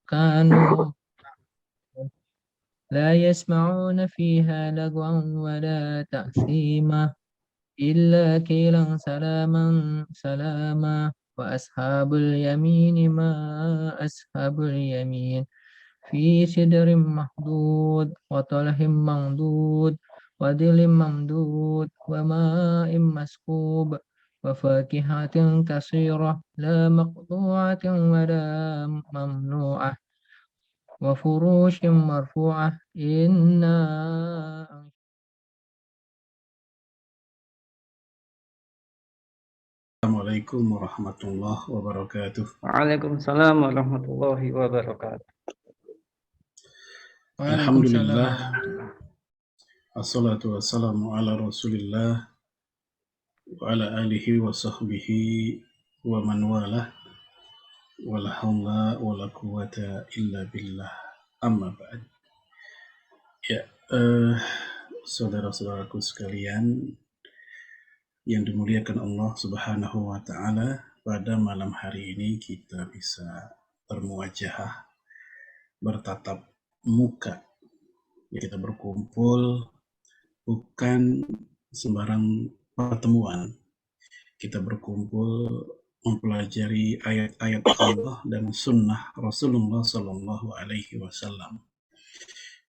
كانوا لا يسمعون فيها لغوا ولا تأثيما إلا قيلا سلاما سلاما. وأصحاب اليمين ما أصحاب اليمين في سدر مخضود وطلح ممدود وظل ممدود وماء مسكوب وفاكهة كثيرة لا مقطوعة ولا ممنوعة وفروش مرفوعة إنا Assalamualaikum warahmatullahi wabarakatuh. Waalaikumsalam warahmatullahi wabarakatuh. Alhamdulillah, assalatu wassalamu ala rasulillah wa ala alihi wa sahbihi wa man walah wa la hawla wa la quwata illa billah, amma ba'd. Ya, saudara-saudaraku sekalian yang dimuliakan Allah Subhanahu wa Ta'ala, pada malam hari ini kita bisa bermuajahah, bertatap muka. Ya, kita berkumpul bukan sembarang pertemuan. Kita berkumpul mempelajari ayat-ayat Allah dan sunnah Rasulullah Sallallahu Alaihi Wasallam.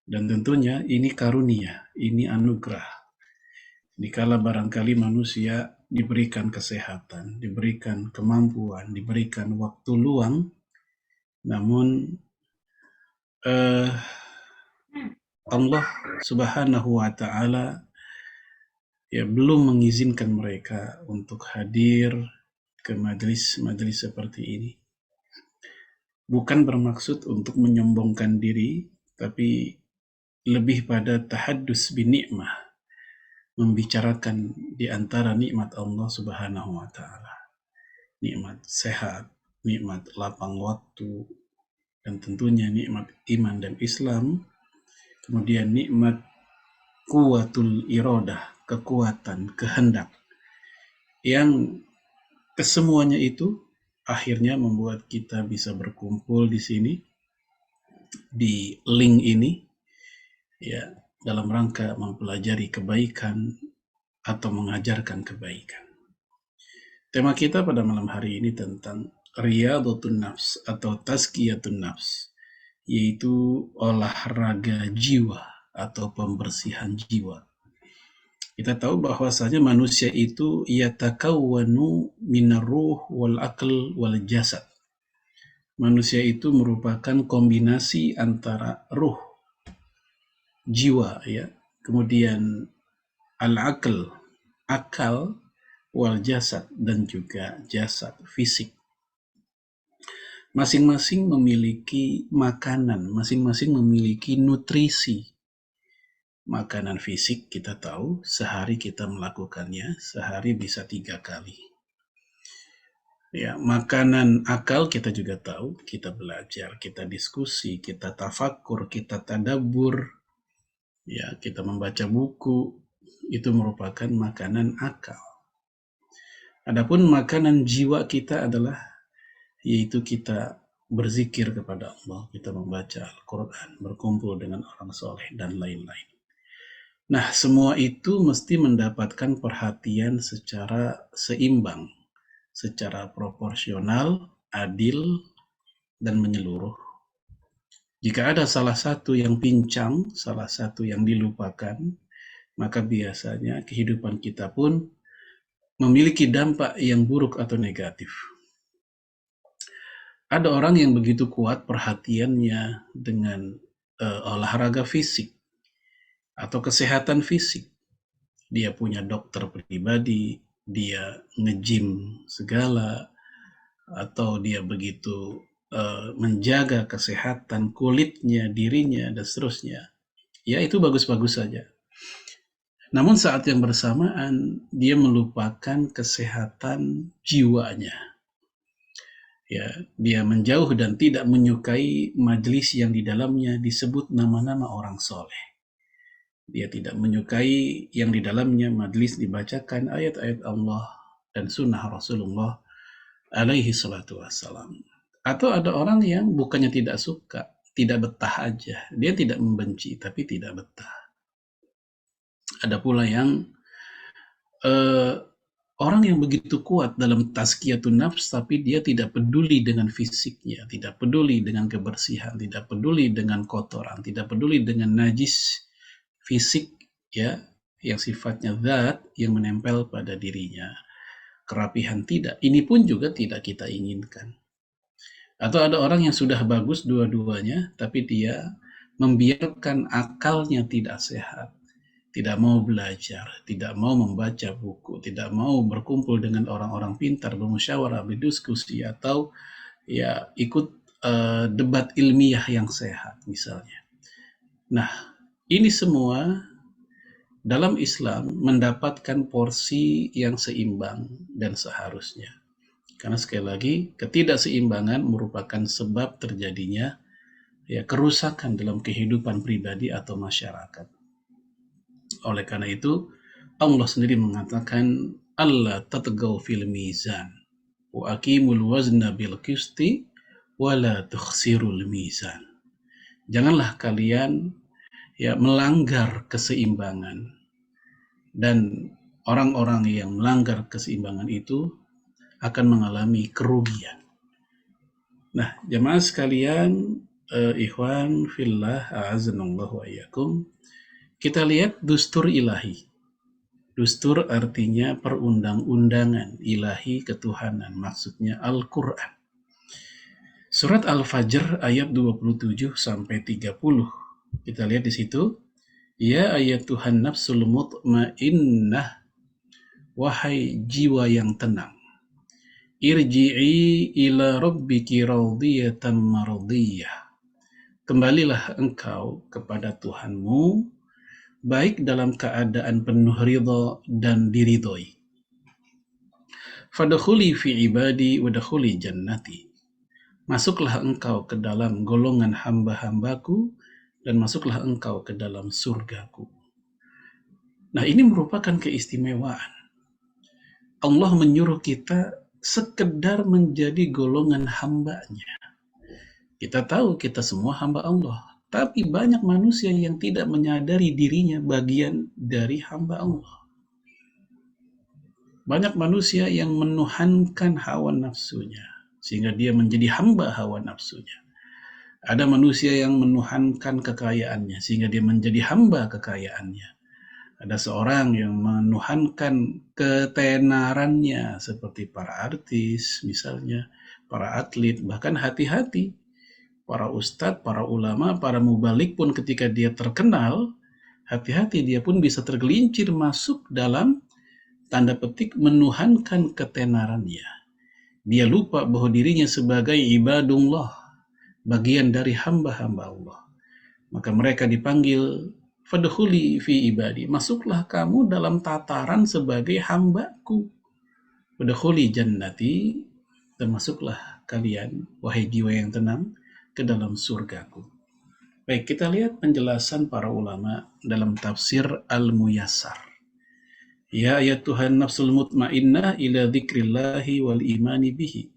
Dan tentunya ini karunia, ini anugerah. Dikala barangkali manusia diberikan kesehatan, diberikan kemampuan, diberikan waktu luang, namun Allah Subhanahu wa Ta'ala ya belum mengizinkan mereka untuk hadir ke majelis-majelis seperti ini. Bukan bermaksud untuk menyombongkan diri, tapi lebih pada tahaddus bin ni'mah, membicarakan di antara nikmat Allah Subhanahu wa Ta'ala. Nikmat sehat, nikmat lapang waktu, dan tentunya nikmat iman dan Islam. Kemudian nikmat kuwatul iradah, kekuatan, kehendak, yang kesemuanya itu akhirnya membuat kita bisa berkumpul di sini, di link ini, ya, dalam rangka mempelajari kebaikan atau mengajarkan kebaikan. Tema kita pada malam hari ini tentang Riyadhatun Nafs atau Tazkiyatun Nafs, yaitu olahraga jiwa atau pembersihan jiwa. Kita tahu bahwasanya manusia itu yatakawwanu minar ruh wal aql wal jasad. Manusia itu merupakan kombinasi antara ruh, jiwa, ya, kemudian al-aql, akal, wal jasad, dan juga jasad, fisik. Masing-masing memiliki makanan, masing-masing memiliki nutrisi. Makanan fisik kita tahu, sehari kita melakukannya, sehari bisa 3 kali. Ya, makanan akal kita juga tahu, kita belajar, kita diskusi, kita tafakur, kita tadabbur, ya, kita membaca buku, itu merupakan makanan akal. Adapun makanan jiwa kita adalah, yaitu kita berzikir kepada Allah, kita membaca Al-Quran, berkumpul dengan orang soleh, dan lain-lain. Nah, semua itu mesti mendapatkan perhatian secara seimbang, secara proporsional, adil, dan menyeluruh. Jika ada salah satu yang pincang, salah satu yang dilupakan, maka biasanya kehidupan kita pun memiliki dampak yang buruk atau negatif. Ada orang yang begitu kuat perhatiannya dengan olahraga fisik atau kesehatan fisik. Dia punya dokter pribadi, dia nge-gym segala, atau dia begitu menjaga kesehatan kulitnya, dirinya, dan seterusnya. Ya, itu bagus-bagus saja. Namun saat yang bersamaan, dia melupakan kesehatan jiwanya. Ya, dia menjauh dan tidak menyukai majelis yang di dalamnya disebut nama-nama orang soleh. Dia tidak menyukai yang di dalamnya majelis dibacakan ayat-ayat Allah dan sunnah Rasulullah alaihi salatu wassalam. Atau ada orang yang bukannya tidak suka, tidak betah aja. Dia tidak membenci, tapi tidak betah. Ada pula yang orang yang begitu kuat dalam tazkiyatun nafs, tapi dia tidak peduli dengan fisiknya, tidak peduli dengan kebersihan, tidak peduli dengan kotoran, tidak peduli dengan najis fisik, ya, yang sifatnya zat yang menempel pada dirinya. Kerapihan tidak. Ini pun juga tidak kita inginkan. Atau ada orang yang sudah bagus dua-duanya, tapi dia membiarkan akalnya tidak sehat, tidak mau belajar, tidak mau membaca buku, tidak mau berkumpul dengan orang-orang pintar, bermusyawarah, berdiskusi, atau ya ikut debat ilmiah yang sehat misalnya. Nah, ini semua dalam Islam mendapatkan porsi yang seimbang dan seharusnya. Karena sekali lagi, ketidakseimbangan merupakan sebab terjadinya ya kerusakan dalam kehidupan pribadi atau masyarakat. Oleh karena itu, Allah sendiri mengatakan, Allah tatagaw fil mizan, wa aqimul wazna bil qisti, wa la tukhsirul mizan. Janganlah kalian ya melanggar keseimbangan, dan orang-orang yang melanggar keseimbangan itu akan mengalami kerugian. Nah, jamaah sekalian, ikhwan fillah, a'azanallahu wa iyyakum, kita lihat dustur ilahi. Dustur artinya perundang-undangan ilahi ketuhanan, maksudnya Al-Quran. Surat Al-Fajr ayat 27 sampai 30. Kita lihat di situ, ya ayatuhan nafsul mutmainnah, wahai jiwa yang tenang, irji'i ila rabbiki radiyatan mardiyah. Kembalilah engkau kepada Tuhanmu, baik dalam keadaan penuh ridha dan diridhoi. Fadkhuli fi ibadi wadkhuli jannati. Masuklah engkau ke dalam golongan hamba-hambaku, dan masuklah engkau ke dalam surgaku. Nah, ini merupakan keistimewaan. Allah menyuruh kita sekedar menjadi golongan hambanya. Kita tahu kita semua hamba Allah, tapi banyak manusia yang tidak menyadari dirinya bagian dari hamba Allah. Banyak manusia yang menuhankan hawa nafsunya, sehingga dia menjadi hamba hawa nafsunya. Ada manusia yang menuhankan kekayaannya, sehingga dia menjadi hamba kekayaannya. Ada seorang yang menuhankan ketenarannya, seperti para artis misalnya, para atlet, bahkan hati-hati. Para ustadz, para ulama, para mubalik pun ketika dia terkenal, hati-hati dia pun bisa tergelincir masuk dalam tanda petik menuhankan ketenarannya. Dia lupa bahwa dirinya sebagai ibadullah, bagian dari hamba-hamba Allah. Maka mereka dipanggil, fadkhuli fi ibadi, masuklah kamu dalam tataran sebagai hambaku. Fadkhuli jannati, dan masuklah kalian, wahai jiwa yang tenang, ke dalam surgaku. Baik, kita lihat penjelasan para ulama dalam tafsir Al-Muyassar. Ya ayatuhan nafsul mutmainnah ila dzikrillahi wal imani bihi.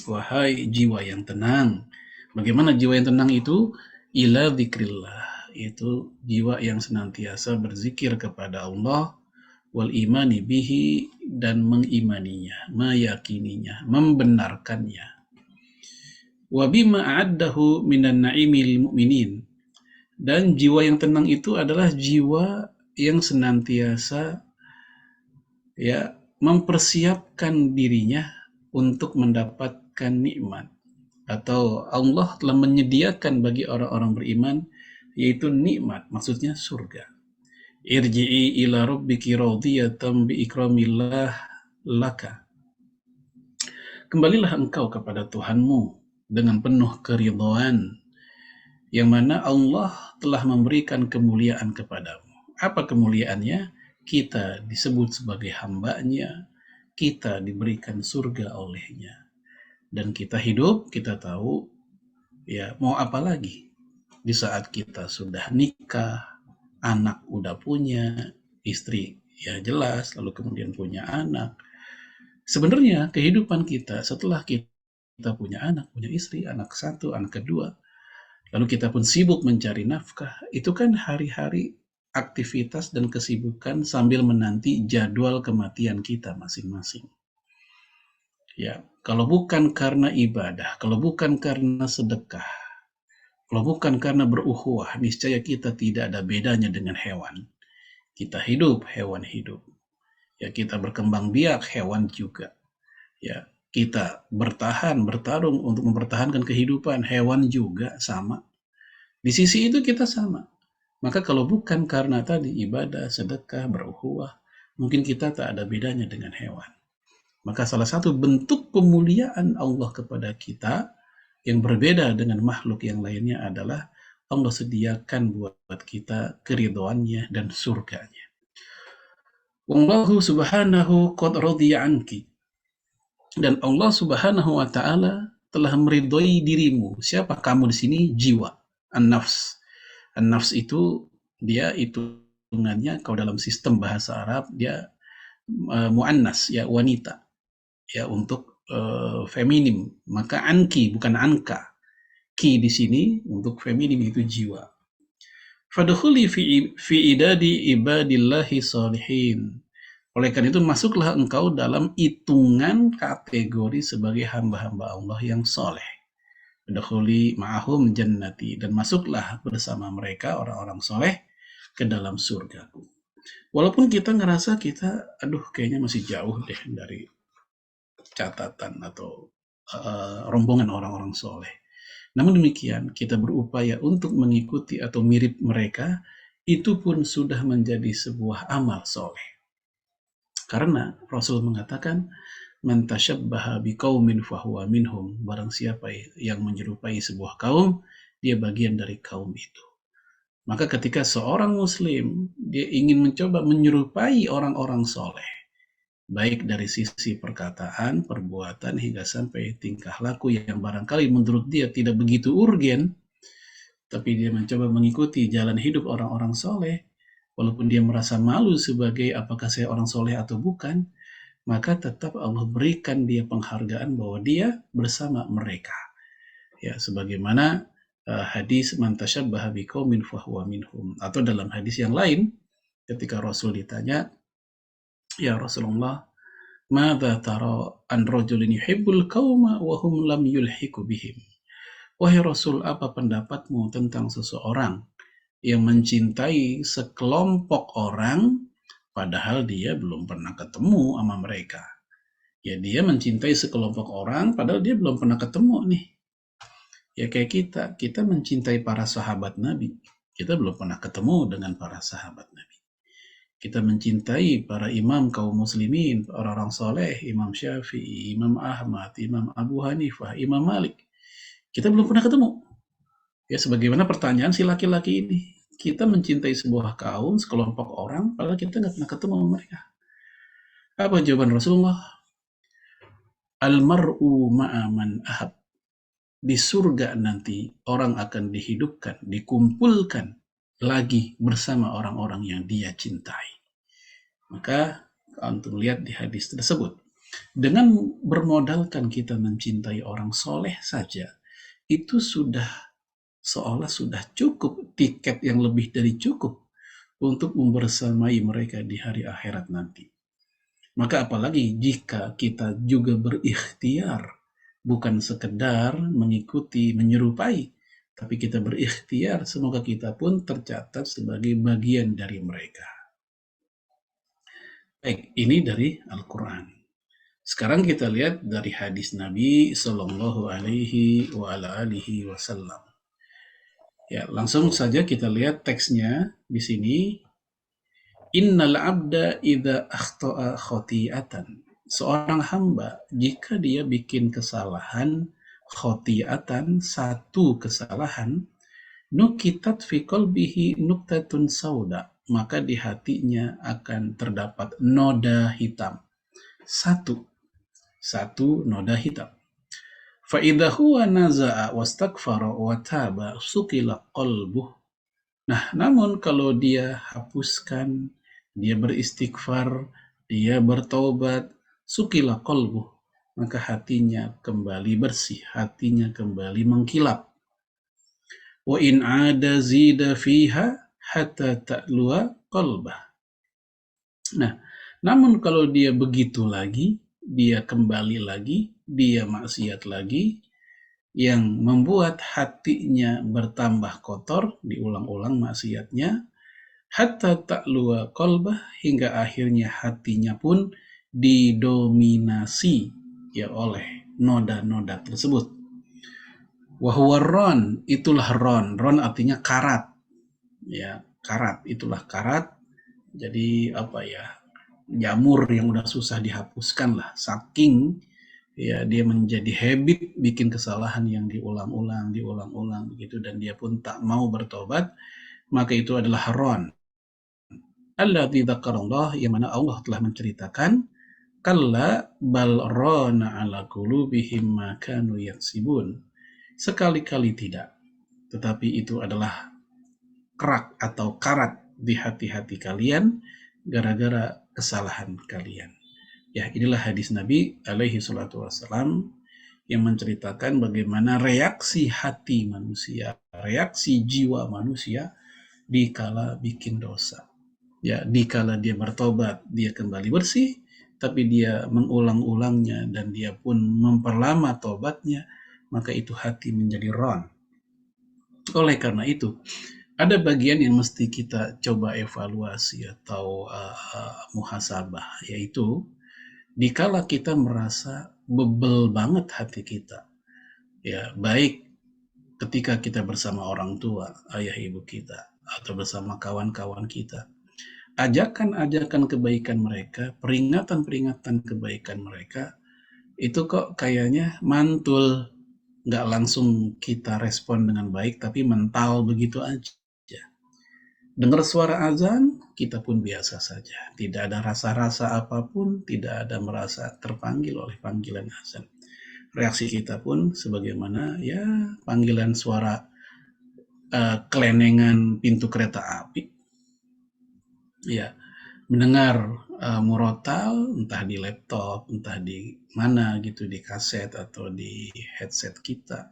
Wahai jiwa yang tenang. Bagaimana jiwa yang tenang itu? Ila dzikrillah. Itu jiwa yang senantiasa berzikir kepada Allah, wal imani bihi, dan mengimaninya, meyakininya, membenarkannya. Wa bima a'addahu minan na'imil mu'minin. Dan jiwa yang tenang itu adalah jiwa yang senantiasa ya mempersiapkan dirinya untuk mendapatkan nikmat, atau Allah telah menyediakan bagi orang-orang beriman yaitu nikmat, maksudnya surga. Irji'i ila rabbiki radiyatan bi ikramillah laka. Kembalilah engkau kepada Tuhanmu dengan penuh keridhaan, yang mana Allah telah memberikan kemuliaan kepadamu. Apa kemuliaannya? Kita disebut sebagai hambanya, kita diberikan surga olehnya. Dan kita hidup, kita tahu, ya mau apa lagi? Di saat kita sudah nikah, anak udah punya, istri ya jelas, lalu kemudian punya anak. Sebenarnya kehidupan kita setelah kita kita punya anak, punya istri, anak satu, anak kedua, lalu kita pun sibuk mencari nafkah, itu kan hari-hari aktivitas dan kesibukan sambil menanti jadwal kematian kita masing-masing. Ya, kalau bukan karena ibadah, kalau bukan karena sedekah, kalau bukan karena berukhuwah, niscaya kita tidak ada bedanya dengan hewan. Kita hidup, hewan hidup. Ya, kita berkembang biak, hewan juga. Ya, kita bertarung untuk mempertahankan kehidupan, hewan juga sama. Di sisi itu kita sama. Maka kalau bukan karena tadi ibadah, sedekah, berukhuwah, mungkin kita tak ada bedanya dengan hewan. Maka salah satu bentuk pemuliaan Allah kepada kita yang berbeda dengan makhluk yang lainnya adalah Allah sediakan buat kita keridhoannya dan surganya. Wallahu subhanahu qad radiya anki. Dan Allah subhanahu wa ta'ala telah meridhoi dirimu. Siapa kamu di sini? Jiwa. An-nafs. An-nafs itu dia hitungannya kalau dalam sistem bahasa Arab dia muannas, ya wanita. Ya untuk feminim. Maka anki bukan angka. Ki di sini untuk feminim itu jiwa. Fadkhuli fi idadi ibadillahi salihin. Oleh karena itu masuklah engkau dalam hitungan kategori sebagai hamba-hamba Allah yang soleh. Fadkhuli ma'ahum jannati, dan masuklah bersama mereka orang-orang soleh ke dalam surgaku. Walaupun kita ngerasa kita, aduh kayaknya masih jauh deh dari catatan atau rombongan orang-orang soleh. Namun demikian, kita berupaya untuk mengikuti atau mirip mereka, itu pun sudah menjadi sebuah amal soleh. Karena Rasul mengatakan, man tashabbaha biqaumin fahuwa minhum. Barang siapa yang menyerupai sebuah kaum, dia bagian dari kaum itu. Maka ketika seorang muslim, dia ingin mencoba menyerupai orang-orang soleh, baik dari sisi perkataan, perbuatan, hingga sampai tingkah laku yang barangkali menurut dia tidak begitu urgen, tapi dia mencoba mengikuti jalan hidup orang-orang soleh, walaupun dia merasa malu sebagai apakah saya orang soleh atau bukan, maka tetap Allah berikan dia penghargaan bahwa dia bersama mereka. Ya, sebagaimana hadis man tashabbaha biqaumin fahuwa minhum, atau dalam hadis yang lain ketika Rasul ditanya, ya Rasulullah, madza tara an rajulin yuhibbul qauma wa hum lam yulhiqu bihim. Wahai Rasul, apa pendapatmu tentang seseorang yang mencintai sekelompok orang padahal dia belum pernah ketemu sama mereka? Ya, dia mencintai sekelompok orang padahal dia belum pernah ketemu nih. Ya kayak kita mencintai para sahabat Nabi, kita belum pernah ketemu dengan para sahabat Nabi. Kita mencintai para imam kaum muslimin, orang-orang soleh, Imam Syafi'i, Imam Ahmad, Imam Abu Hanifah, Imam Malik. Kita belum pernah ketemu. Ya, sebagaimana pertanyaan si laki-laki ini. Kita mencintai sebuah kaum, sekelompok orang, padahal kita nggak pernah ketemu sama mereka. Apa jawaban Rasulullah? Almar'u ma'aman ahab. Di surga nanti orang akan dihidupkan, dikumpulkan lagi bersama orang-orang yang dia cintai. Maka untuk lihat di hadis tersebut, dengan bermodalkan kita mencintai orang soleh saja, itu sudah seolah sudah cukup, tiket yang lebih dari cukup untuk membersamai mereka di hari akhirat nanti. Maka apalagi jika kita juga berikhtiar, bukan sekedar mengikuti, menyerupai, tapi kita berikhtiar, semoga kita pun tercatat sebagai bagian dari mereka. Baik, ini dari Al-Quran. Sekarang kita lihat dari hadis Nabi Sallallahu Alaihi Wasallam. Ya, langsung saja kita lihat teksnya di sini. Innal abda idza akhta'a khati'atan. Seorang hamba jika dia bikin kesalahan, khati'atan, satu kesalahan, nukitat fi qalbihi nuktatun sauda, maka di hatinya akan terdapat noda hitam. Satu noda hitam. Fa idza huwa naza'a wastaghfara wa taba sukila qalbuh. Nah, namun kalau dia hapuskan, dia beristighfar, dia bertobat, sukila qalbuh, maka hatinya kembali bersih, hatinya kembali mengkilap. Wa in 'ada zida fiha hatta ta'lua qalbah. Nah, namun kalau dia begitu lagi, dia kembali lagi, dia maksiat lagi, yang membuat hatinya bertambah kotor, diulang-ulang maksiatnya, hatta ta'lua qalbah, hingga akhirnya hatinya pun didominasi ya oleh noda-noda tersebut. Wahuwa ron, itulah ron. Ron artinya karat. Ya, karat, itulah karat. Jadi apa ya? Jamur yang udah susah dihapuskan lah. Saking ya dia menjadi habit bikin kesalahan yang diulang-ulang begitu, dan dia pun tak mau bertobat, maka itu adalah ron. Alladzi dzakarallah, yang mana Allah telah menceritakan, kalla bal rana ala qulubihim ma kanu yaksibun. Sekali-kali tidak, tetapi itu adalah kerak atau karat di hati-hati kalian gara-gara kesalahan kalian. Ya, inilah hadis Nabi alaihi salatu wassalam yang menceritakan bagaimana reaksi hati manusia, reaksi jiwa manusia dikala bikin dosa. Ya, dikala dia bertobat, dia kembali bersih, tapi dia mengulang-ulangnya dan dia pun memperlama tobatnya, maka itu hati menjadi ron. Oleh karena itu, ada bagian yang mesti kita coba evaluasi atau muhasabah, yaitu dikala kita merasa bebel banget hati kita, ya, baik ketika kita bersama orang tua, ayah ibu kita, atau bersama kawan-kawan kita, ajakan-ajakan kebaikan mereka, peringatan-peringatan kebaikan mereka, itu kok kayaknya mantul, nggak langsung kita respon dengan baik, tapi mental begitu aja. Dengar suara azan, kita pun biasa saja. Tidak ada rasa-rasa apapun, tidak ada merasa terpanggil oleh panggilan azan. Reaksi kita pun sebagaimana ya panggilan suara kelenengan pintu kereta api. Ya, mendengar murotal, entah di laptop, entah di mana gitu, di kaset atau di headset kita.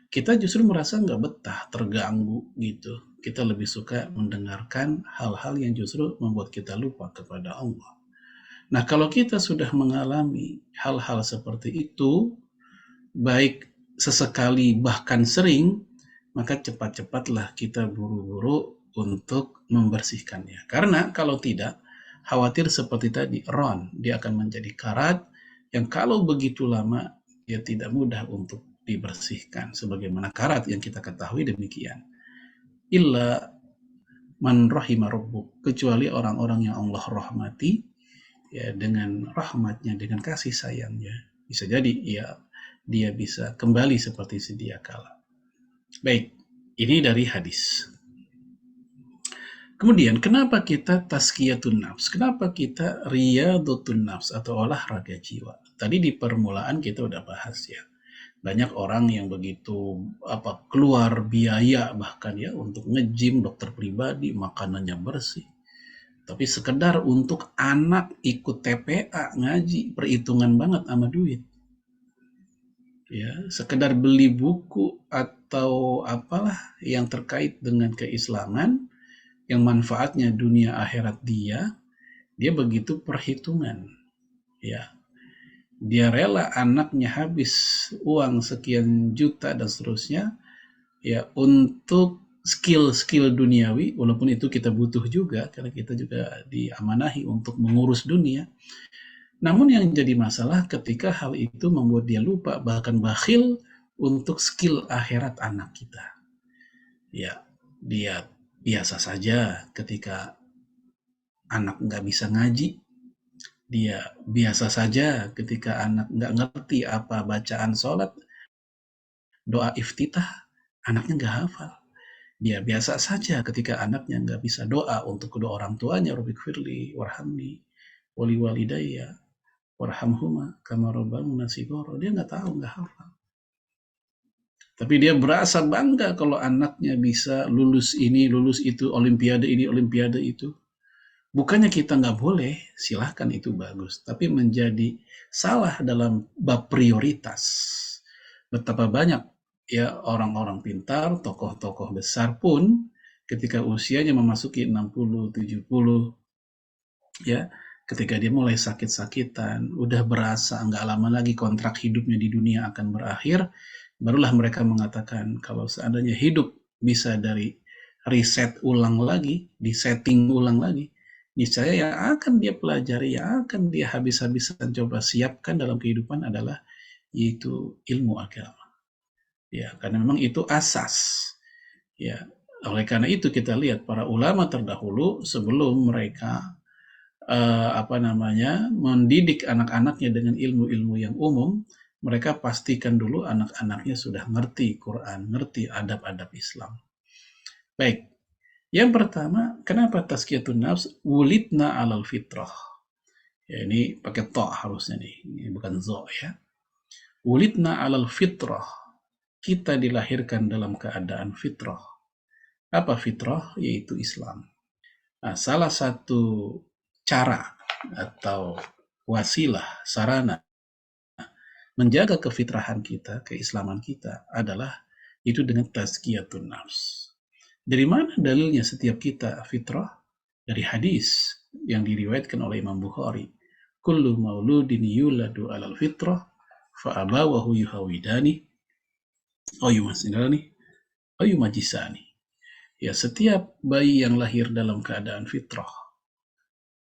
Kita justru merasa nggak betah, terganggu gitu. Kita lebih suka mendengarkan hal-hal yang justru membuat kita lupa kepada Allah. Nah, kalau kita sudah mengalami hal-hal seperti itu, baik sesekali bahkan sering, maka cepat-cepatlah kita buru-buru untuk membersihkannya. Karena kalau tidak, khawatir seperti tadi, ron, dia akan menjadi karat yang kalau begitu lama, dia tidak mudah untuk dibersihkan. Sebagaimana karat yang kita ketahui demikian. Illa man rahima rabbuk, kecuali orang-orang yang Allah rahmati, ya, dengan rahmatnya, dengan kasih sayangnya. Bisa jadi ya dia bisa kembali seperti sedia kala. Baik, ini dari hadis. Kemudian, kenapa kita tazkiyatun nafs? Kenapa kita riyadhatun nafs atau olahraga jiwa? Tadi di permulaan kita udah bahas ya. Banyak orang yang begitu keluar biaya bahkan ya untuk nge-gym, dokter pribadi, makanannya bersih. Tapi sekedar untuk anak ikut TPA ngaji, perhitungan banget sama duit. Ya, sekedar beli buku atau apalah yang terkait dengan keislaman yang manfaatnya dunia akhirat dia begitu perhitungan. Ya. Dia rela anaknya habis uang sekian juta dan seterusnya ya untuk skill-skill duniawi, walaupun itu kita butuh juga karena kita juga diamanahi untuk mengurus dunia. Namun yang jadi masalah ketika hal itu membuat dia lupa, bahkan bakhil untuk skill akhirat anak kita. Ya, dia biasa saja ketika anak nggak bisa ngaji. Dia biasa saja ketika anak nggak ngerti apa bacaan sholat, doa iftitah, anaknya nggak hafal. Dia biasa saja ketika anaknya nggak bisa doa untuk kedua orang tuanya, Rabbighfirli warhamni wali walidayya warhamhuma kama rabbawna shighara. Dia nggak tahu, nggak hafal. Tapi dia berasa bangga kalau anaknya bisa lulus ini, lulus itu, olimpiade ini, olimpiade itu. Bukannya kita nggak boleh, silahkan itu bagus. Tapi menjadi salah dalam bab prioritas. Betapa banyak ya orang-orang pintar, tokoh-tokoh besar pun ketika usianya memasuki 60, 70, ya, ketika dia mulai sakit-sakitan, udah berasa nggak lama lagi kontrak hidupnya di dunia akan berakhir, barulah mereka mengatakan kalau seandainya hidup bisa dari riset ulang lagi, disetting ulang lagi, niscaya yang akan dia pelajari, yang akan dia habis-habisan coba siapkan dalam kehidupan adalah yaitu ilmu agama. Ya, karena memang itu asas. Ya, oleh karena itu kita lihat para ulama terdahulu sebelum mereka mendidik anak-anaknya dengan ilmu-ilmu yang umum, mereka pastikan dulu anak-anaknya sudah ngerti Quran, ngerti adab-adab Islam. Baik, yang pertama, kenapa tazkiyatun nafs? Wulidna alal fitrah. Ya, ini pakai to harusnya nih, ini bukan zo ya. Wulidna alal fitrah. Kita dilahirkan dalam keadaan fitrah. Apa fitrah? Yaitu Islam. Nah, salah satu cara atau wasilah, sarana menjaga kefitrahan kita, keislaman kita adalah itu dengan tazkiyatun nafs. Dari mana dalilnya setiap kita fitrah? Dari hadis yang diriwayatkan oleh Imam Bukhari. Kullu mauludin yuladu alal fitrah fa'abawahu yuhawidani au yumasinani au yumajisani. Ya, setiap bayi yang lahir dalam keadaan fitrah,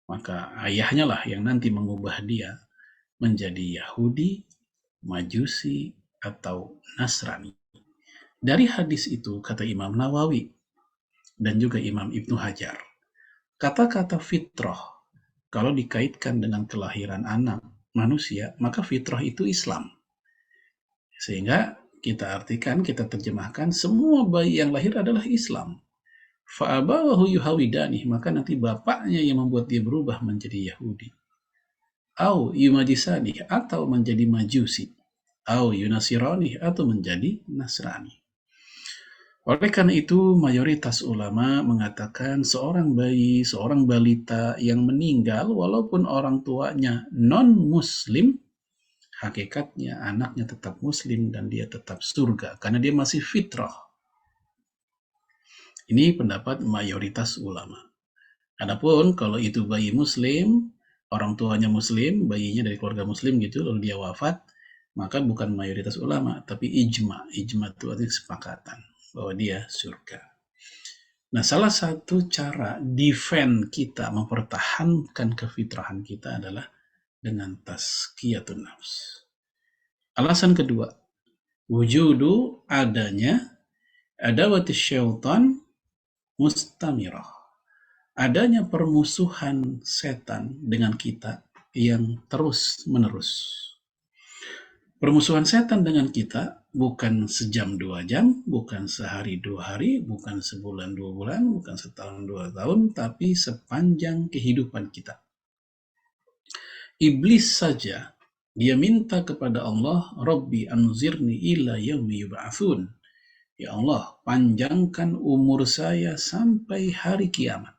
maka ayahnya lah yang nanti mengubah dia menjadi Yahudi, Majusi, atau Nasrani. Dari hadis itu, kata Imam Nawawi dan juga Imam Ibnu Hajar, kata-kata fitrah, kalau dikaitkan dengan kelahiran anak manusia, maka fitrah itu Islam. Sehingga kita artikan, kita terjemahkan, semua bayi yang lahir adalah Islam. Fa'abawahu yuhawidani, maka nanti bapaknya yang membuat dia berubah menjadi Yahudi. Au yumajisani, atau menjadi Majusi. Au yunasirani, atau menjadi Nasrani. Oleh karena itu, mayoritas ulama mengatakan seorang bayi, seorang balita yang meninggal, walaupun orang tuanya non-muslim, hakikatnya anaknya tetap muslim dan dia tetap surga, karena dia masih fitrah. Ini pendapat mayoritas ulama. Adapun kalau itu bayi muslim, orang tuanya muslim, bayinya dari keluarga muslim gitu, lalu dia wafat, maka bukan mayoritas ulama, tapi ijma. Ijma itu artinya kesepakatan bahwa dia surga. Nah, salah satu cara defend kita, mempertahankan kefitrahan kita adalah dengan tazkiyatun nafs. Alasan kedua, wujudu adanya adawati syaitan mustamirah. Adanya permusuhan setan dengan kita yang terus menerus. Permusuhan setan dengan kita bukan sejam 2 jam, bukan sehari 2 hari, bukan sebulan 2 bulan, bukan setahun 2 tahun, tapi sepanjang kehidupan kita. Iblis saja, dia minta kepada Allah, Rabbi anzirni ila yaumi yub'atsun. Ya Allah, panjangkan umur saya sampai hari kiamat.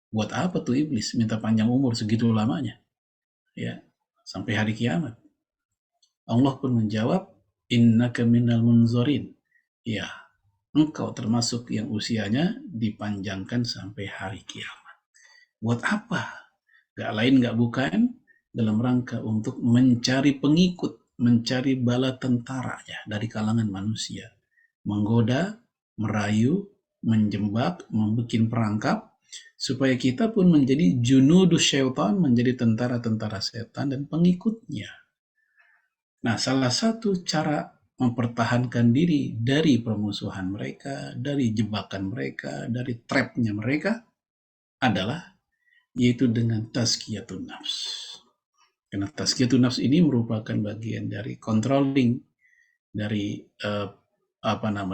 Buat apa tuh iblis minta panjang umur segitu lamanya? Ya, sampai hari kiamat. Allah pun menjawab, innaka minal munzarin. Ya, engkau termasuk yang usianya dipanjangkan sampai hari kiamat. Buat apa? Gak lain gak bukan dalam rangka untuk mencari pengikut, mencari bala tentaranya dari kalangan manusia. Menggoda, merayu, menjebak, membuat perangkap, supaya kita pun menjadi junudus syaitan, menjadi tentara-tentara setan dan pengikutnya. Nah, salah satu cara mempertahankan diri dari permusuhan mereka, dari jebakan mereka, dari trapnya mereka adalah yaitu dengan tazkiyatun nafs. Karena tazkiyatun nafs ini merupakan bagian dari controlling, dari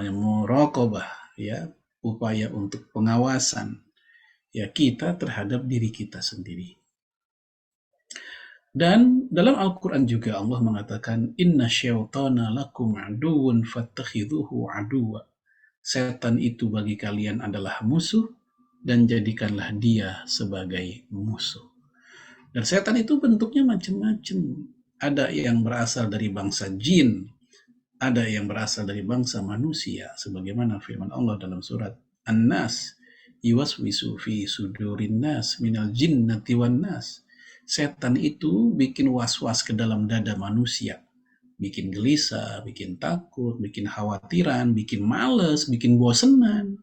muraqabah, ya, upaya untuk pengawasan ya kita terhadap diri kita sendiri. Dan dalam Al-Quran juga Allah mengatakan, Inna syaitana lakum aduun fattakhidhuhu aduwa. Setan itu bagi kalian adalah musuh, dan jadikanlah dia sebagai musuh. Dan setan itu bentuknya macam-macam. Ada yang berasal dari bangsa jin, ada yang berasal dari bangsa manusia, sebagaimana firman Allah dalam surat An-Nas, yuwaswisu fi sudurin nas minal jinnati wan nas. Setan itu bikin was-was ke dalam dada manusia, bikin gelisah, bikin takut, bikin khawatiran, bikin males, bikin bosenan.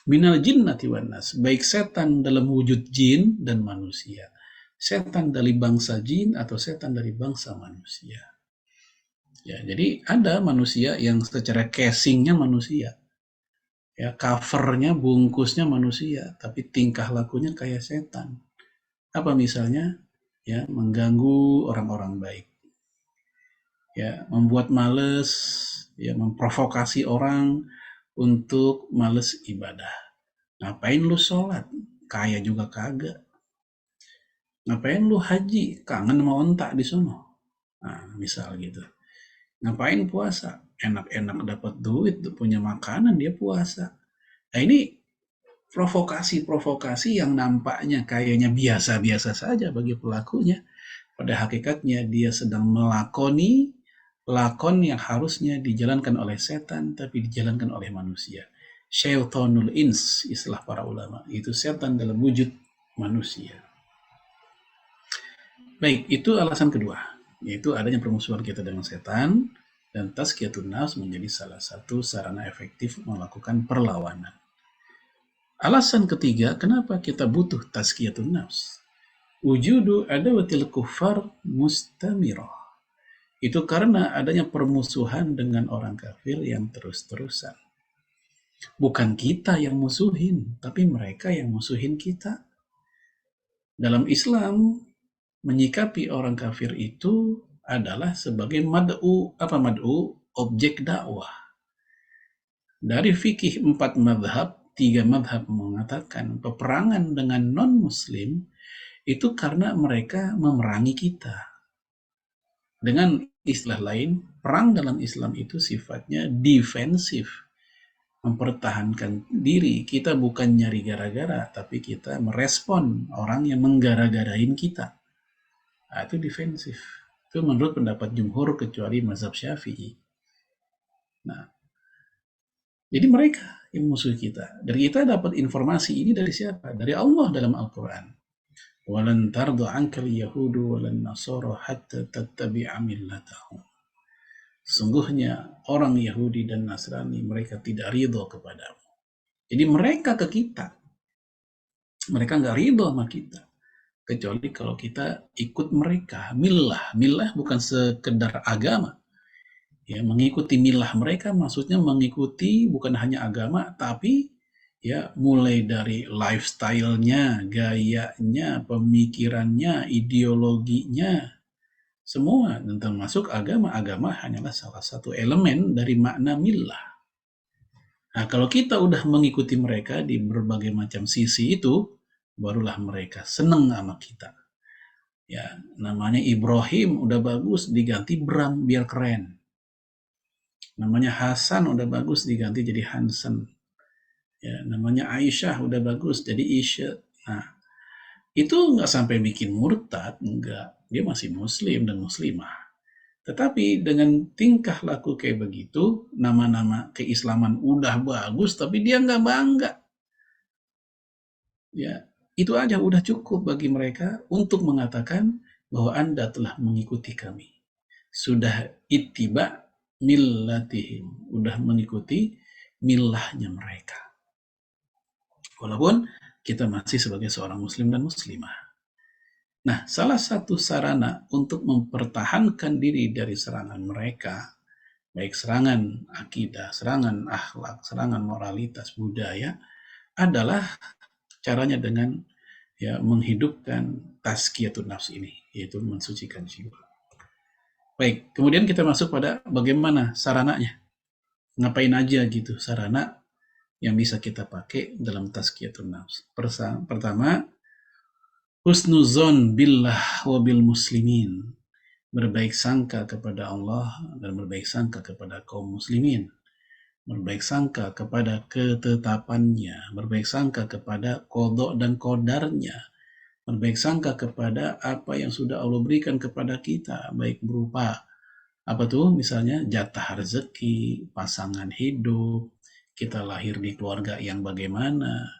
Minal jinnati wan nas, baik setan dalam wujud jin dan manusia, setan dari bangsa jin atau setan dari bangsa manusia. Ya, jadi ada manusia yang secara casingnya manusia, ya covernya, bungkusnya manusia, tapi tingkah lakunya kayak setan. Apa misalnya? Ya, mengganggu orang-orang baik, ya membuat males, ya memprovokasi orang untuk males ibadah. Ngapain lu sholat? Kaya juga kagak. Ngapain lu haji? Kangen sama ontak di sono. Nah, misal gitu. Ngapain puasa? Enak-enak dapat duit, punya makanan, dia puasa. Nah, ini provokasi-provokasi yang nampaknya kayaknya biasa-biasa saja bagi pelakunya. Pada hakikatnya dia sedang melakoni lakon yang harusnya dijalankan oleh setan, tapi dijalankan oleh manusia. Syaitonul ins, istilah para ulama. Itu setan dalam wujud manusia. Baik, itu alasan kedua, yaitu adanya permusuhan kita dengan setan, dan tazkiyatun nafs menjadi salah satu sarana efektif melakukan perlawanan. Alasan ketiga, kenapa kita butuh tazkiyatun nafs? Wujudu adawatil kuffar mustamirah. Itu karena adanya permusuhan dengan orang kafir yang terus-terusan. Bukan kita yang musuhin, tapi mereka yang musuhin kita. Dalam Islam, menyikapi orang kafir itu adalah sebagai mad'u, objek dakwah. Dari fikih 4 madhab, 3 madhab mengatakan peperangan dengan non-muslim itu karena mereka memerangi kita. Dengan istilah lain, perang dalam Islam itu sifatnya defensif, mempertahankan diri. Kita bukan nyari gara-gara, tapi kita merespon orang yang menggara-garain kita. Nah, itu defensif. Itu menurut pendapat jumhur kecuali mazhab Syafi'i. Nah, jadi mereka yang musuh kita. Dari kita dapat informasi ini dari siapa? Dari Allah dalam Al-Quran. Walan tardu ankal yahudu walan nasara hatta tattabi'a millatahum. Sungguhnya orang Yahudi dan Nasrani mereka tidak ridho kepadamu. Jadi mereka ke kita. Mereka nggak ridho sama kita. Kecuali kalau kita ikut mereka. Millah bukan sekedar agama. Ya, mengikuti millah mereka maksudnya mengikuti bukan hanya agama, tapi ya mulai dari lifestyle-nya, gayanya, pemikirannya, ideologinya, semua, dan termasuk agama. Agama hanyalah salah satu elemen dari makna millah. Nah, kalau kita udah mengikuti mereka di berbagai macam sisi itu, barulah mereka seneng sama kita. Ya, namanya Ibrahim udah bagus diganti Bram biar keren. Namanya Hasan udah bagus diganti jadi Hansen. Ya, namanya Aisyah udah bagus jadi Isya. Nah, itu nggak sampai bikin murtad, enggak. Dia masih muslim dan muslimah. Tetapi dengan tingkah laku kayak begitu, nama-nama keislaman udah bagus, tapi dia nggak bangga. Ya, itu aja udah cukup bagi mereka untuk mengatakan bahwa Anda telah mengikuti kami. Sudah ittiba millatihim, udah mengikuti millahnya mereka. Walaupun kita masih sebagai seorang muslim dan muslimah. Nah, salah satu sarana untuk mempertahankan diri dari serangan mereka, baik serangan akidah, serangan akhlak, serangan moralitas budaya, adalah caranya dengan ya menghidupkan tazkiyatun nafs ini, yaitu mensucikan jiwa. Baik, kemudian kita masuk pada bagaimana sarananya. Ngapain aja gitu sarana yang bisa kita pakai dalam tazkiyatun nafs. Pertama, husnuzon billah wa bil muslimin. Berbaik sangka kepada Allah dan berbaik sangka kepada kaum muslimin. berbaik sangka kepada ketetapannya, berbaik sangka kepada qada dan qadarnya, berbaik sangka kepada apa yang sudah Allah berikan kepada kita, baik berupa apa tuh, misalnya jatah rezeki, pasangan hidup, kita lahir di keluarga yang bagaimana,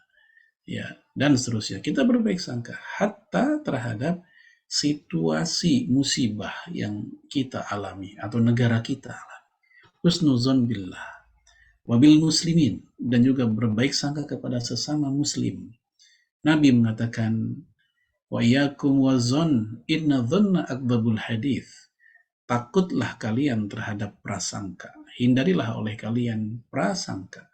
ya, dan seterusnya. Kita berbaik sangka hatta terhadap situasi musibah yang kita alami atau negara kita alami. Husnuzon billah wabil muslimin, dan juga berbaik sangka kepada sesama muslim. Nabi mengatakan, wa iyyakum wazon inna dhanna akdzabul hadits. Takutlah kalian terhadap prasangka, hindarilah oleh kalian prasangka,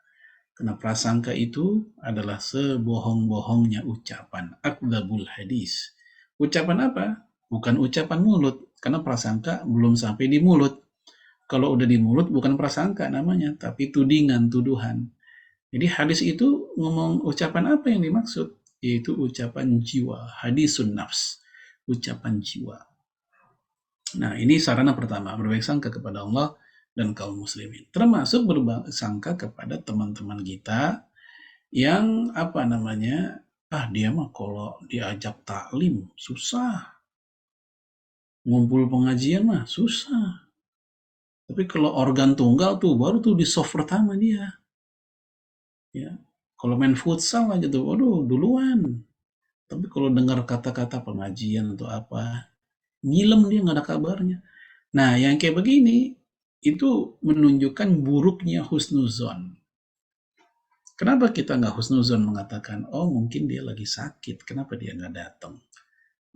karena prasangka itu adalah sebohong-bohongnya ucapan. Akdzabul hadis. Ucapan apa? Bukan ucapan mulut, karena prasangka belum sampai di mulut. Kalau udah di mulut bukan prasangka namanya, tapi tudingan, tuduhan. Jadi hadis itu ngomong ucapan apa yang dimaksud? Yaitu ucapan jiwa, hadisun nafs, ucapan jiwa. Nah, ini sarana pertama, berbaik sangka kepada Allah dan kaum muslimin. Termasuk berbaik sangka kepada teman-teman kita yang dia mah kalau diajak taklim susah. Ngumpul pengajian mah susah. Tapi kalau organ tunggal tuh baru tuh di soft pertama dia. Ya. Kalau main futsal aja tuh, waduh duluan. Tapi kalau dengar kata-kata pengajian atau apa, ngilem dia nggak ada kabarnya. Nah, yang kayak begini itu menunjukkan buruknya husnuzon. Kenapa kita nggak husnuzon mengatakan, oh mungkin dia lagi sakit, kenapa dia nggak datang?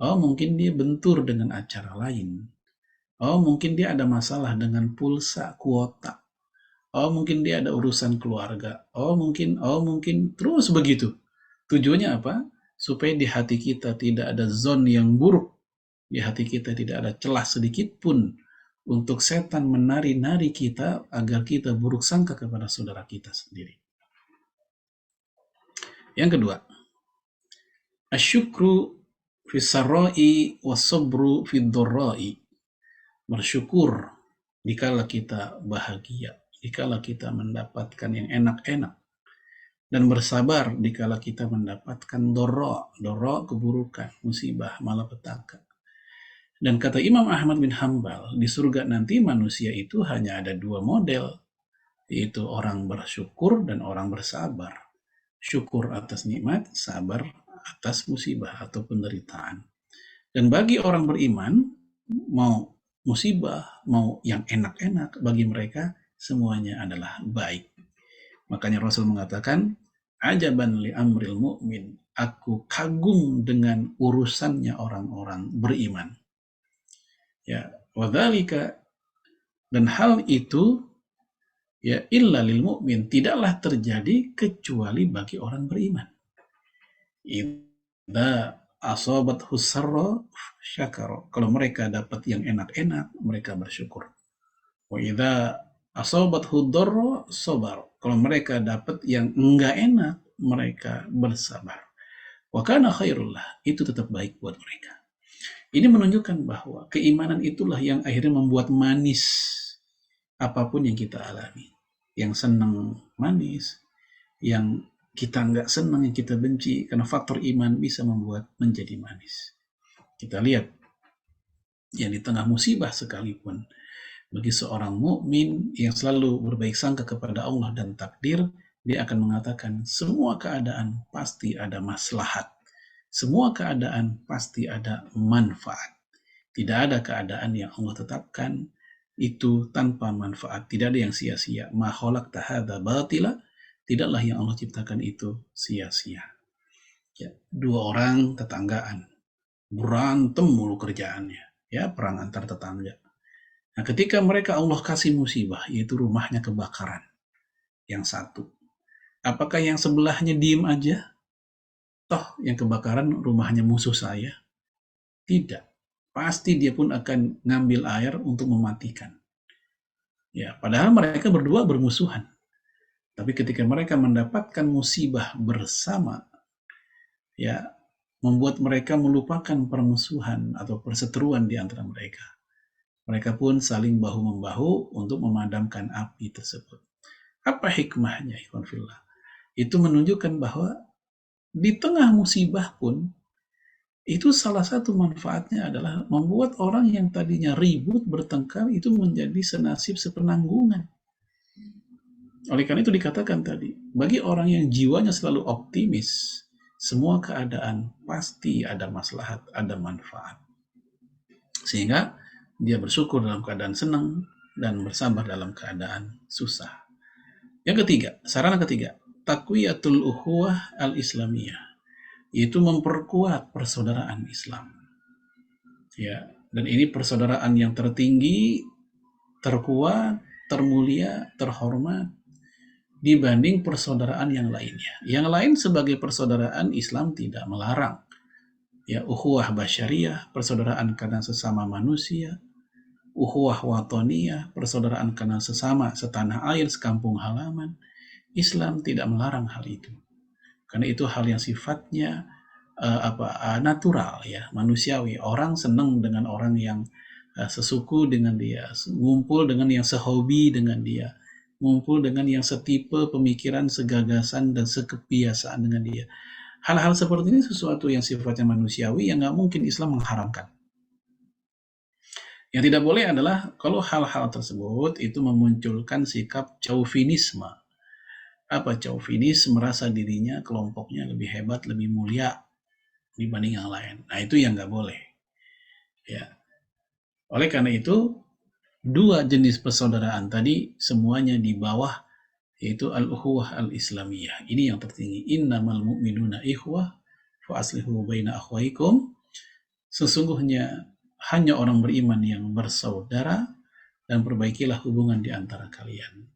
Oh mungkin dia bentur dengan acara lain. Oh mungkin dia ada masalah dengan pulsa kuota. Oh mungkin dia ada urusan keluarga. Oh mungkin terus begitu. Tujuannya apa? Supaya di hati kita tidak ada zon yang buruk. Di hati kita tidak ada celah sedikit pun untuk setan menari-nari kita agar kita buruk sangka kepada saudara kita sendiri. Yang kedua, asyukru fisarra'i wasabru fid-dharra'i. Bersyukur dikala kita bahagia, dikala kita mendapatkan yang enak-enak, dan bersabar dikala kita mendapatkan dharra keburukan, musibah, malapetaka. Dan kata Imam Ahmad bin Hanbal, di surga nanti manusia itu hanya ada dua model, yaitu orang bersyukur dan orang bersabar. Syukur atas nikmat, sabar atas musibah atau penderitaan. Dan bagi orang beriman, mau musibah, mau yang enak-enak, bagi mereka semuanya adalah baik. Makanya Rasul mengatakan, ajaban li amril mu'min, aku kagum dengan urusannya orang-orang beriman. Ya, wadzalika, dan hal itu ya illa lil mu'min, tidaklah terjadi kecuali bagi orang beriman. Idza asobat husarra syakara, kalau mereka dapat yang enak-enak mereka bersyukur. Wa idza asobat hudarra sabar, kalau mereka dapat yang enggak enak mereka bersabar. Wa kana khairullah, itu tetap baik buat mereka. Ini menunjukkan bahwa keimanan itulah yang akhirnya membuat manis apapun yang kita alami. Yang senang manis, yang kita nggak senang, yang kita benci, karena faktor iman bisa membuat menjadi manis. Kita lihat, yang di tengah musibah sekalipun, bagi seorang mukmin yang selalu berbaik sangka kepada Allah dan takdir, dia akan mengatakan, semua keadaan pasti ada maslahat. Semua keadaan pasti ada manfaat. Tidak ada keadaan yang Allah tetapkan itu tanpa manfaat. Tidak ada yang sia-sia. Ma khalaqta hadza batila, tidaklah yang Allah ciptakan itu sia-sia. Ya, dua orang tetanggaan berantem mulu kerjaannya, ya, perang antar tetangga. Nah, ketika mereka Allah kasih musibah, yaitu rumahnya kebakaran, yang satu, apakah yang sebelahnya diem aja? Toh yang kebakaran rumahnya musuh saya? Tidak. Pasti dia pun akan ngambil air untuk mematikan. Ya, padahal mereka berdua bermusuhan. Tapi ketika mereka mendapatkan musibah bersama, ya, membuat mereka melupakan permusuhan atau perseteruan di antara mereka. Mereka pun saling bahu-membahu untuk memadamkan api tersebut. Apa hikmahnya, ikhwan fillah? Itu menunjukkan bahwa di tengah musibah pun, itu salah satu manfaatnya adalah membuat orang yang tadinya ribut, bertengkar, itu menjadi senasib sepenanggungan. Oleh karena itu dikatakan tadi, bagi orang yang jiwanya selalu optimis, semua keadaan pasti ada maslahat, ada manfaat. Sehingga dia bersyukur dalam keadaan senang dan bersabar dalam keadaan susah. Yang ketiga, sarana ketiga, taqwiyatul ukhuwah al-islamiyah, yaitu memperkuat persaudaraan Islam. Ya, dan ini persaudaraan yang tertinggi, terkuat, termulia, terhormat dibanding persaudaraan yang lainnya. Yang lain sebagai persaudaraan Islam tidak melarang. Ya, ukhuwah basyariyah, persaudaraan karena sesama manusia, ukhuwah watoniyah, persaudaraan karena sesama setanah air, sekampung halaman. Islam tidak melarang hal itu. Karena itu hal yang sifatnya natural, ya, manusiawi. Orang senang dengan orang yang sesuku dengan dia, ngumpul dengan yang sehobi dengan dia, ngumpul dengan yang setipe pemikiran, segagasan, dan sekebiasaan dengan dia. Hal-hal seperti ini sesuatu yang sifatnya manusiawi yang nggak mungkin Islam mengharamkan. Yang tidak boleh adalah kalau hal-hal tersebut itu memunculkan sikap chauvinisme. Apa chauvinis? Merasa dirinya, kelompoknya lebih hebat, lebih mulia dibanding yang lain. Nah, itu yang nggak boleh. Ya. Oleh karena itu, dua jenis persaudaraan tadi semuanya di bawah, yaitu al-ukhuwah al-islamiyah. Ini yang tertinggi. Innamal mu'minuna ikhwah fa aslihu baina akhwaikum. Sesungguhnya hanya orang beriman yang bersaudara, dan perbaikilah hubungan di antara kalian.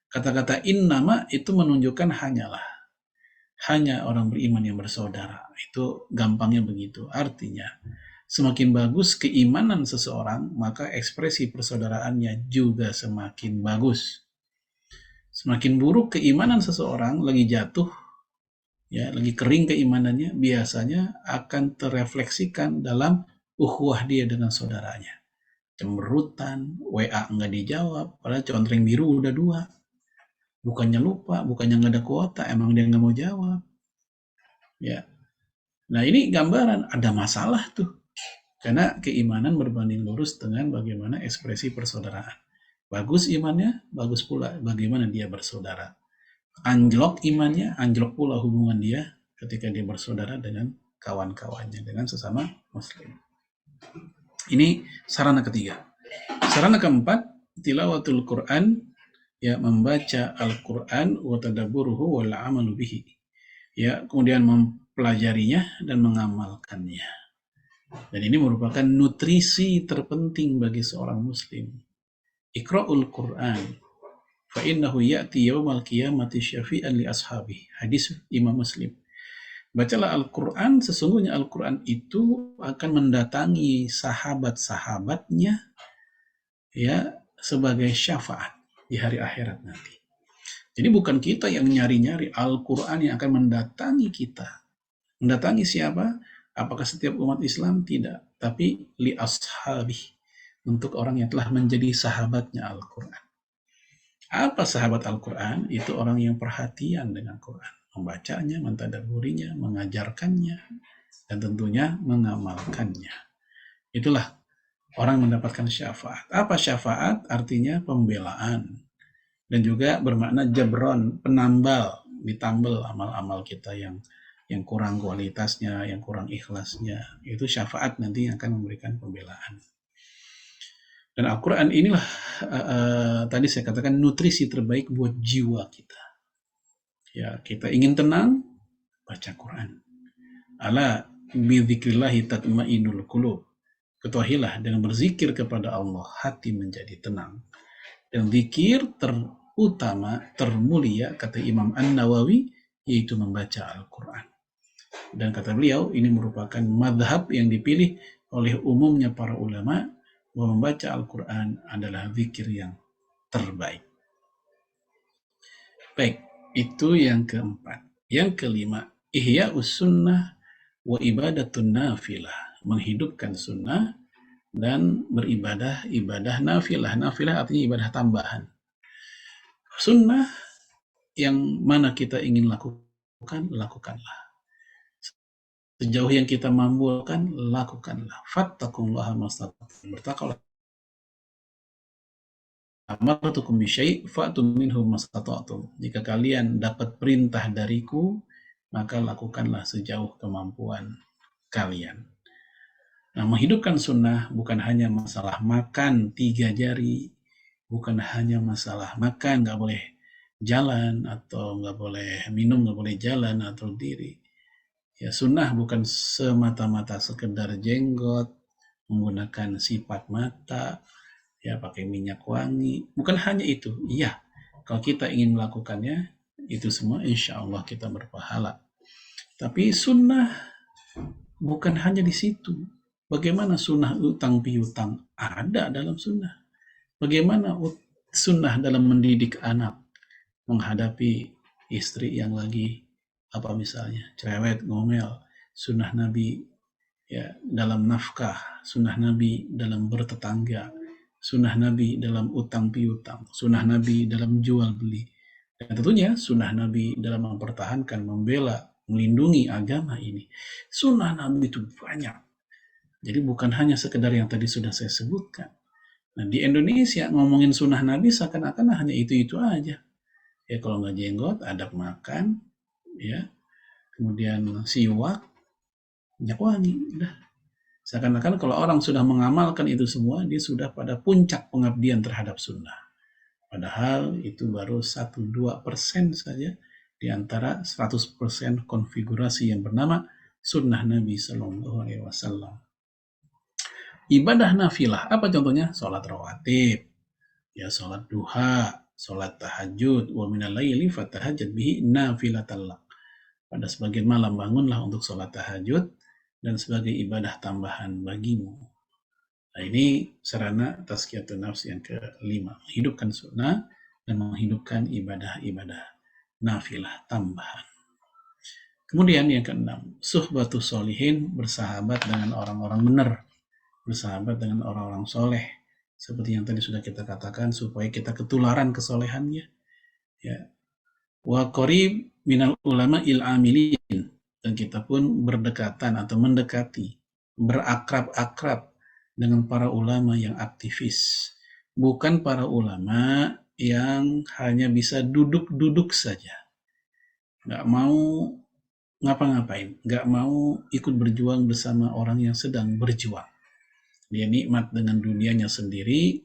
Kata-kata innama itu menunjukkan hanyalah. Hanya orang beriman yang bersaudara. Itu gampangnya begitu. Artinya, semakin bagus keimanan seseorang, maka ekspresi persaudaraannya juga semakin bagus. Semakin buruk keimanan seseorang, lagi jatuh, ya, lagi kering keimanannya, biasanya akan terefleksikan dalam ukhuwah dia dengan saudaranya. Cemberutan, WA nggak dijawab, padahal contreng biru udah 2. Bukannya lupa, bukannya nggak ada kuota, emang dia nggak mau jawab. Ya. Nah, ini gambaran ada masalah tuh. Karena keimanan berbanding lurus dengan bagaimana ekspresi persaudaraan. Bagus imannya, bagus pula bagaimana dia bersaudara. Anjlok imannya, anjlok pula hubungan dia ketika dia bersaudara dengan kawan-kawannya, dengan sesama muslim. Ini sarana ketiga. Sarana keempat, tilawatul Quran, ya, membaca Al-Quran wa tadabburuhu wal amalu bihi. Ya, kemudian mempelajarinya dan mengamalkannya. Dan ini merupakan nutrisi terpenting bagi seorang muslim. Iqra'ul Quran fa innahu ya'ti yaumal qiyamati syafi'an li ashabi. Hadis Imam Muslim. Bacalah Al-Quran, sesungguhnya Al-Quran itu akan mendatangi sahabat-sahabatnya, ya, sebagai syafaat di hari akhirat nanti. Jadi bukan kita yang nyari-nyari, Al-Quran yang akan mendatangi kita. Mendatangi siapa? Apakah setiap umat Islam? Tidak. Tapi li ashabi, untuk orang yang telah menjadi sahabatnya Al-Quran. Apa sahabat Al-Quran? Itu orang yang perhatian dengan Quran, membacanya, mentadabburinya, mengajarkannya, dan tentunya mengamalkannya. Itulah orang mendapatkan syafaat. Apa syafaat? Artinya pembelaan. Dan juga bermakna jabron, penambal, ditambal amal-amal kita yang kurang kualitasnya, yang kurang ikhlasnya. Itu syafaat nanti yang akan memberikan pembelaan. Dan Al-Quran inilah tadi saya katakan nutrisi terbaik buat jiwa kita. Ya, kita ingin tenang, baca Quran. Ala bidzikrillahi tatma'innul qulub. Ketahuilah, dengan berzikir kepada Allah, hati menjadi tenang. Dan zikir terutama, termulia, kata Imam An-Nawawi, yaitu membaca Al-Quran. Dan kata beliau, ini merupakan madhab yang dipilih oleh umumnya para ulama, bahwa membaca Al-Quran adalah zikir yang terbaik. Baik, itu yang keempat. Yang kelima, ihya'us sunnah wa ibadatun nafilah. Menghidupkan sunnah dan beribadah, ibadah nafilah. Nafilah artinya ibadah tambahan. Sunnah yang mana kita ingin lakukan, lakukanlah. Sejauh yang kita mampu lakukanlah. Fattaqullaha mastata'tum. Bertakwalah. Amartukum bisyai' fa'tu minhu mastata'tum. Jika kalian dapat perintah dariku, maka lakukanlah sejauh kemampuan kalian. Nah, menghidupkan sunnah bukan hanya masalah makan 3 jari, bukan hanya masalah makan nggak boleh jalan atau nggak boleh minum, nggak boleh jalan atau diri. Ya, sunnah bukan semata-mata sekedar jenggot, menggunakan sifat mata, ya pakai minyak wangi. Bukan hanya itu. Iya, kalau kita ingin melakukannya, itu semua insya Allah kita berpahala. Tapi sunnah bukan hanya di situ. Bagaimana sunnah utang piutang? Ada dalam sunnah. Bagaimana sunnah dalam mendidik anak menghadapi istri yang lagi apa misalnya cerewet, ngomel. Sunnah Nabi ya dalam nafkah, sunnah Nabi dalam bertetangga, sunnah Nabi dalam utang piutang, sunnah Nabi dalam jual beli. Dan tentunya sunnah Nabi dalam mempertahankan, membela, melindungi agama ini. Sunnah Nabi itu banyak. Jadi bukan hanya sekedar yang tadi sudah saya sebutkan. Nah, di Indonesia ngomongin sunnah Nabi seakan-akan hanya itu-itu aja. Ya kalau nggak jenggot, adab makan, ya, kemudian siwak, minyak wangi, udah. Seakan-akan kalau orang sudah mengamalkan itu semua, dia sudah pada puncak pengabdian terhadap sunnah. Padahal itu baru 1-2% saja di antara 100% konfigurasi yang bernama sunnah Nabi Sallallahu Alaihi Wasallam. Ibadah nafilah, apa contohnya? Sholat rawatib, ya sholat duha, sholat tahajud, wa minal laili fatahajjad bihi nafilatan lak. Pada sebagian malam bangunlah untuk sholat tahajud dan sebagai ibadah tambahan bagimu. Nah, ini sarana tazkiyatun nafs yang kelima, menghidupkan sunnah dan menghidupkan ibadah-ibadah nafilah tambahan. Kemudian yang keenam, suhbatus solihin, bersahabat dengan orang-orang benar, bersahabat dengan orang-orang soleh, seperti yang tadi sudah kita katakan, supaya kita ketularan kesolehannya. Ya. Wa qarib minal ulama il amilin, dan kita pun berdekatan atau mendekati, berakrab-akrab dengan para ulama yang aktivis, bukan para ulama yang hanya bisa duduk-duduk saja, nggak mau ngapa-ngapain, nggak mau ikut berjuang bersama orang yang sedang berjuang. Dia nikmat dengan dunianya sendiri,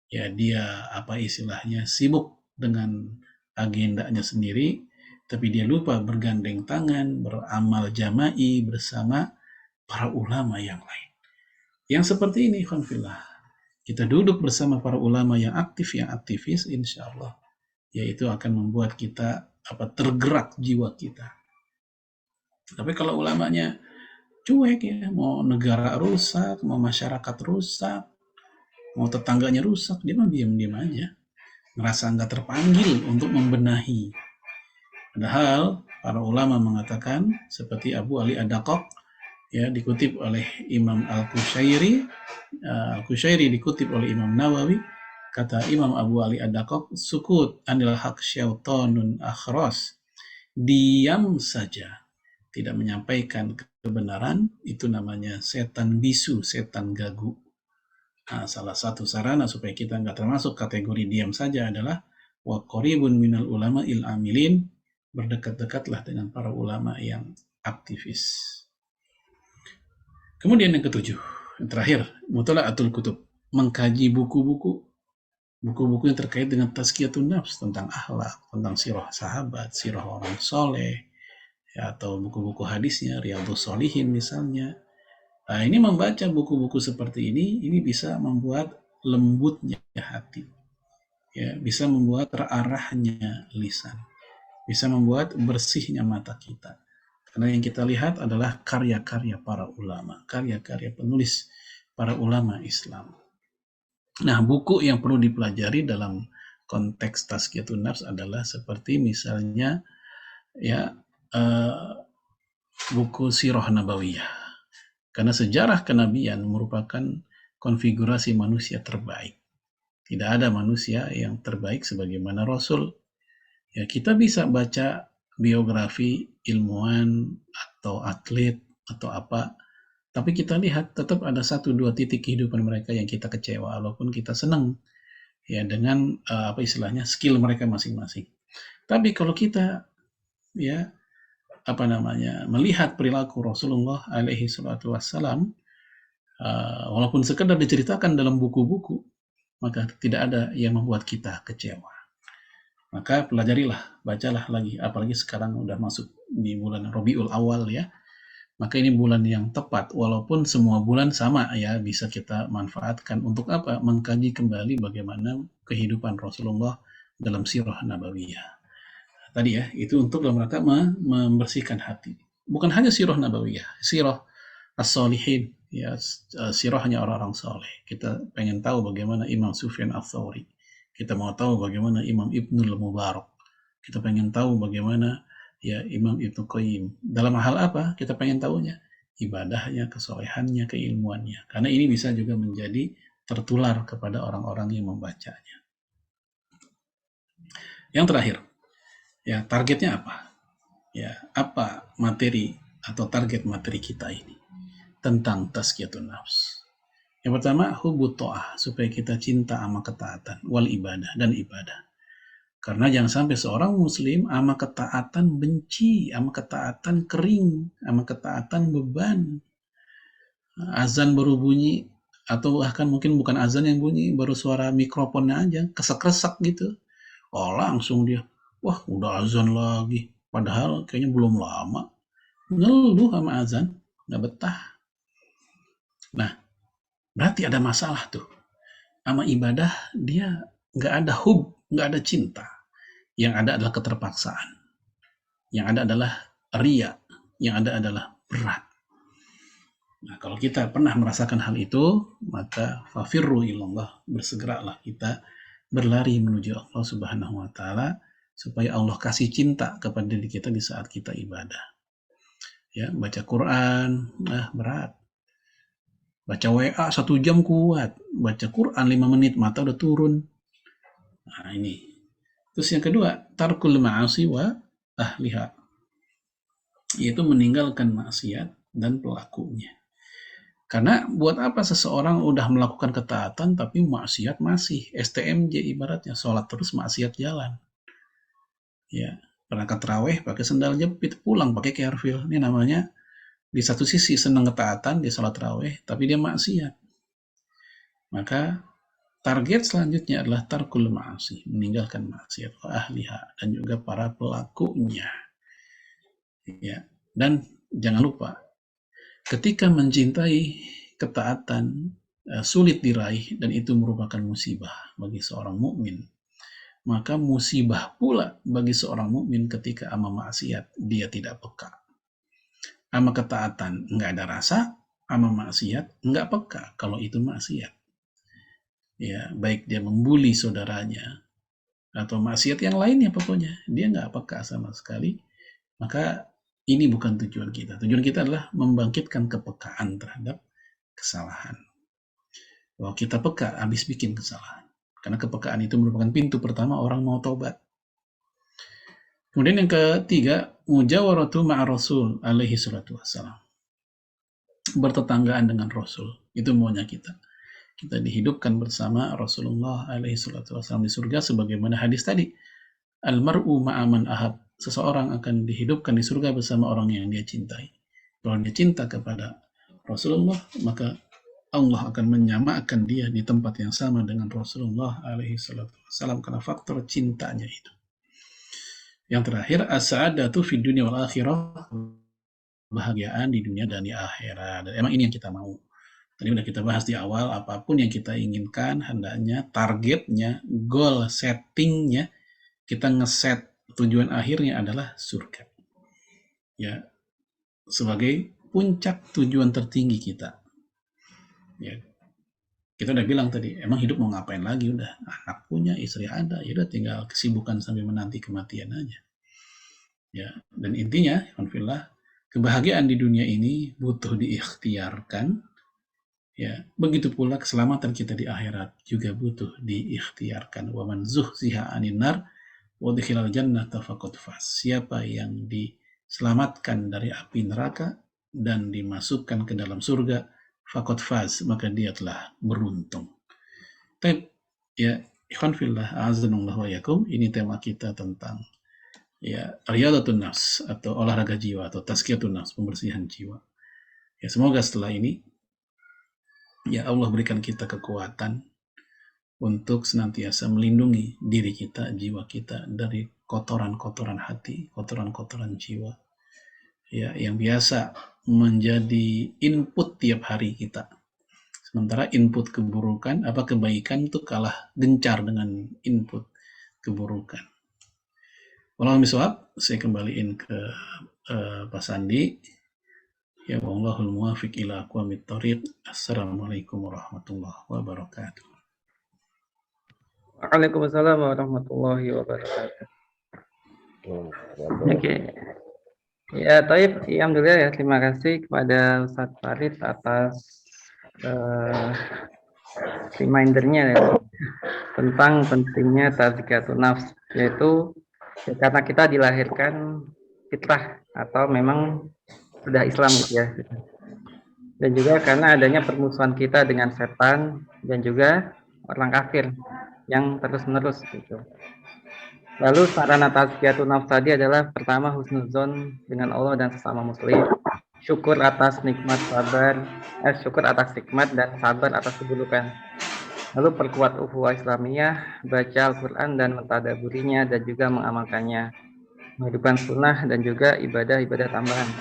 ya dia apa istilahnya sibuk dengan agendanya sendiri, tapi dia lupa bergandeng tangan, beramal jama'i bersama para ulama yang lain. Yang seperti ini, ikhwanillah, kita duduk bersama para ulama yang aktif, yang aktivis, insya Allah, yaitu akan membuat kita tergerak jiwa kita. Tapi kalau ulamanya cuek ya, mau negara rusak, mau masyarakat rusak, mau tetangganya rusak, dia mah diam-diam aja, merasa nggak terpanggil untuk membenahi. Padahal para ulama mengatakan, seperti Abu Ali Ad-Daqqaq, ya dikutip oleh Imam Al-Qushairi, dikutip oleh Imam Nawawi, kata Imam Abu Ali Ad-Daqqaq, sukut anil haq syaitanun akhras, diam saja, tidak menyampaikan kebenaran, itu namanya setan bisu, setan gagu. Nah, salah satu sarana supaya kita nggak termasuk kategori diam saja adalah wa qaribun minal ulama il amilin, berdekat-dekatlah dengan para ulama yang aktivis. Kemudian yang ketujuh, yang terakhir, mutala'atul kutub, mengkaji buku-buku yang terkait dengan tazkiyatun nafs, tentang akhlak, tentang sirah sahabat, sirah orang soleh, ya, atau buku-buku hadisnya, Riyadhus Shalihin misalnya. Nah, ini membaca buku-buku seperti ini bisa membuat lembutnya hati, ya, bisa membuat terarahnya lisan, bisa membuat bersihnya mata kita. Karena yang kita lihat adalah karya-karya para ulama, karya-karya penulis para ulama Islam. Nah, buku yang perlu dipelajari dalam konteks tazkiyatun nafs adalah seperti misalnya ya buku Sirah Nabawiyah. Karena sejarah kenabian merupakan konfigurasi manusia terbaik. Tidak ada manusia yang terbaik sebagaimana Rasul. Ya, kita bisa baca biografi ilmuwan atau atlet atau apa, tapi kita lihat tetap ada 1-2 titik kehidupan mereka yang kita kecewa, walaupun kita senang ya dengan apa istilahnya skill mereka masing-masing. Tapi kalau kita ya apa namanya melihat perilaku Rasulullah alaihi salatu wassalam, walaupun sekedar diceritakan dalam buku-buku, maka tidak ada yang membuat kita kecewa. Maka pelajarilah, bacalah lagi, apalagi sekarang udah masuk di bulan Rabiul Awal ya. Maka ini bulan yang tepat, walaupun semua bulan sama ya, bisa kita manfaatkan untuk apa? Mengkaji kembali bagaimana kehidupan Rasulullah dalam sirah nabawiyah. Tadi ya, itu untuk dalam rangka membersihkan hati. Bukan hanya sirah nabawiyah, sirah as-solihin, ya, sirahnya orang-orang soleh. Kita pengen tahu bagaimana Imam Sufyan al-Thawri. Kita mau tahu bagaimana Imam Ibnul Mubarak. Kita pengen tahu bagaimana ya Imam Ibnu Qayyim. Dalam hal apa? Kita pengen tahunya. Ibadahnya, kesolehannya, keilmuannya. Karena ini bisa juga menjadi tertular kepada orang-orang yang membacanya. Yang terakhir, ya targetnya apa? Ya, apa materi atau target materi kita ini tentang tazkiyatun nafs? Yang pertama, hubut ta'ah, supaya kita cinta sama ketaatan, wal ibadah, dan ibadah. Karena jangan sampai seorang muslim sama ketaatan benci, sama ketaatan kering, sama ketaatan beban. Azan baru bunyi, atau bahkan mungkin bukan azan yang bunyi, baru suara mikrofonnya aja, kesek-kesek gitu. Oh langsung dia, wah udah azan lagi. Padahal kayaknya belum lama. Ngeluh sama azan, gak betah. Nah, berarti ada masalah tuh. Sama ibadah dia nggak ada hub, nggak ada cinta. Yang ada adalah keterpaksaan. Yang ada adalah ria. Yang ada adalah berat. Nah, kalau kita pernah merasakan hal itu, maka fafirru ilallah, bersegeralah kita berlari menuju Allah Subhanahu wa taala supaya Allah kasih cinta kepada diri kita di saat kita ibadah. Ya, baca Quran, berat. Baca WA 1 jam kuat, baca Quran 5 menit mata udah turun. Nah ini. Terus yang kedua, tarkul ma'asi wa ahliha, yaitu meninggalkan maksiat dan pelakunya. Karena buat apa seseorang udah melakukan ketaatan tapi maksiat masih, STMJ ibaratnya, sholat terus maksiat jalan. Ya, berangkat tarawih pakai sendal jepit, pulang pakai kerfil. Ini namanya di satu sisi senang ketaatan, dia sholat tarawih, tapi dia maksiat. Maka target selanjutnya adalah tarkul ma'asi, meninggalkan maksiat wa ahliha, dan juga para pelakunya. Ya, dan jangan lupa, ketika mencintai ketaatan sulit diraih dan itu merupakan musibah bagi seorang mukmin, maka musibah pula bagi seorang mukmin ketika ama maksiat dia tidak peka. Ama ketaatan nggak ada rasa, ama maksiat nggak peka kalau itu maksiat. Ya, baik dia membuli saudaranya atau maksiat yang lainnya, pokoknya dia nggak peka sama sekali. Maka ini bukan tujuan kita. Tujuan kita adalah membangkitkan kepekaan terhadap kesalahan. Bahwa kita peka habis bikin kesalahan. Karena kepekaan itu merupakan pintu pertama orang mau taubat. Kemudian yang ketiga, mujawaratu ma'a Rasul alaihi salatu wassalam. Bertetanggaan dengan Rasul. Itu maunya kita. Kita dihidupkan bersama Rasulullah alaihi salatu wassalam di surga sebagaimana hadis tadi. Al-mar'u ma'aman ahab. Seseorang akan dihidupkan di surga bersama orang yang dia cintai. Kalau dia cinta kepada Rasulullah, maka Allah akan menyamakan dia di tempat yang sama dengan Rasulullah alaihi salatu wassalam karena faktor cintanya itu. Yang terakhir, as-sa'adatu fid dunya wal akhirah, kebahagiaan di dunia dan di akhirat. Dan emang ini yang kita mau. Tadi udah kita bahas di awal, apapun yang kita inginkan, hendaknya targetnya, goal settingnya, kita ngeset tujuan akhirnya adalah surga. Ya, sebagai puncak tujuan tertinggi kita. Ya, kita udah bilang tadi, emang hidup mau ngapain lagi, udah anak punya, istri ada, ya udah tinggal kesibukan sambil menanti kematian aja. Ya, dan intinya, alhamdulillah, kebahagiaan di dunia ini butuh diikhtiarkan. Ya, begitu pula keselamatan kita di akhirat juga butuh diikhtiarkan. Wa man zuhziha 'anil nar Udkhilal jannata faqad faz. Siapa yang diselamatkan dari api neraka dan dimasukkan ke dalam surga, faqad faz, maka dia telah beruntung. Baik, ya, ikhwan fillah, a'azzanallahu wa yakum. Ini tema kita tentang ya riyadhatun nafs atau olahraga jiwa atau tazkiyatun nafs, pembersihan jiwa. Ya, semoga setelah ini ya Allah berikan kita kekuatan untuk senantiasa melindungi diri kita, jiwa kita dari kotoran-kotoran hati, kotoran-kotoran jiwa. Ya, yang biasa menjadi input tiap hari kita. Sementara input keburukan, kebaikan itu kalah gencar dengan input keburukan. Wallahu miswab, saya kembaliin ke Pak Sandi. Ya, wallahul muwafiq ila aqwamit thoriq. Assalamualaikum warahmatullahi wabarakatuh. Waalaikumsalam warahmatullahi wabarakatuh. Oke. Ya, Taib, alhamdulillah ya, terima kasih kepada Ustadz Farid atas remindernya ya, tentang pentingnya tazkiyatun nafs, yaitu ya, karena kita dilahirkan fitrah atau memang sudah Islam gitu ya. Dan juga karena adanya permusuhan kita dengan setan dan juga orang kafir yang terus-menerus gitu. Lalu sarana tazkiyatun nafs tadi adalah pertama husnuzon dengan Allah dan sesama muslim, syukur atas nikmat sabar, syukur atas nikmat dan sabar atas keburukan. Lalu perkuat ukhuwah Islamiyah, baca Al-Quran dan mentadaburinya dan juga mengamalkannya, menghidupkan sunnah dan juga ibadah-ibadah tambahan,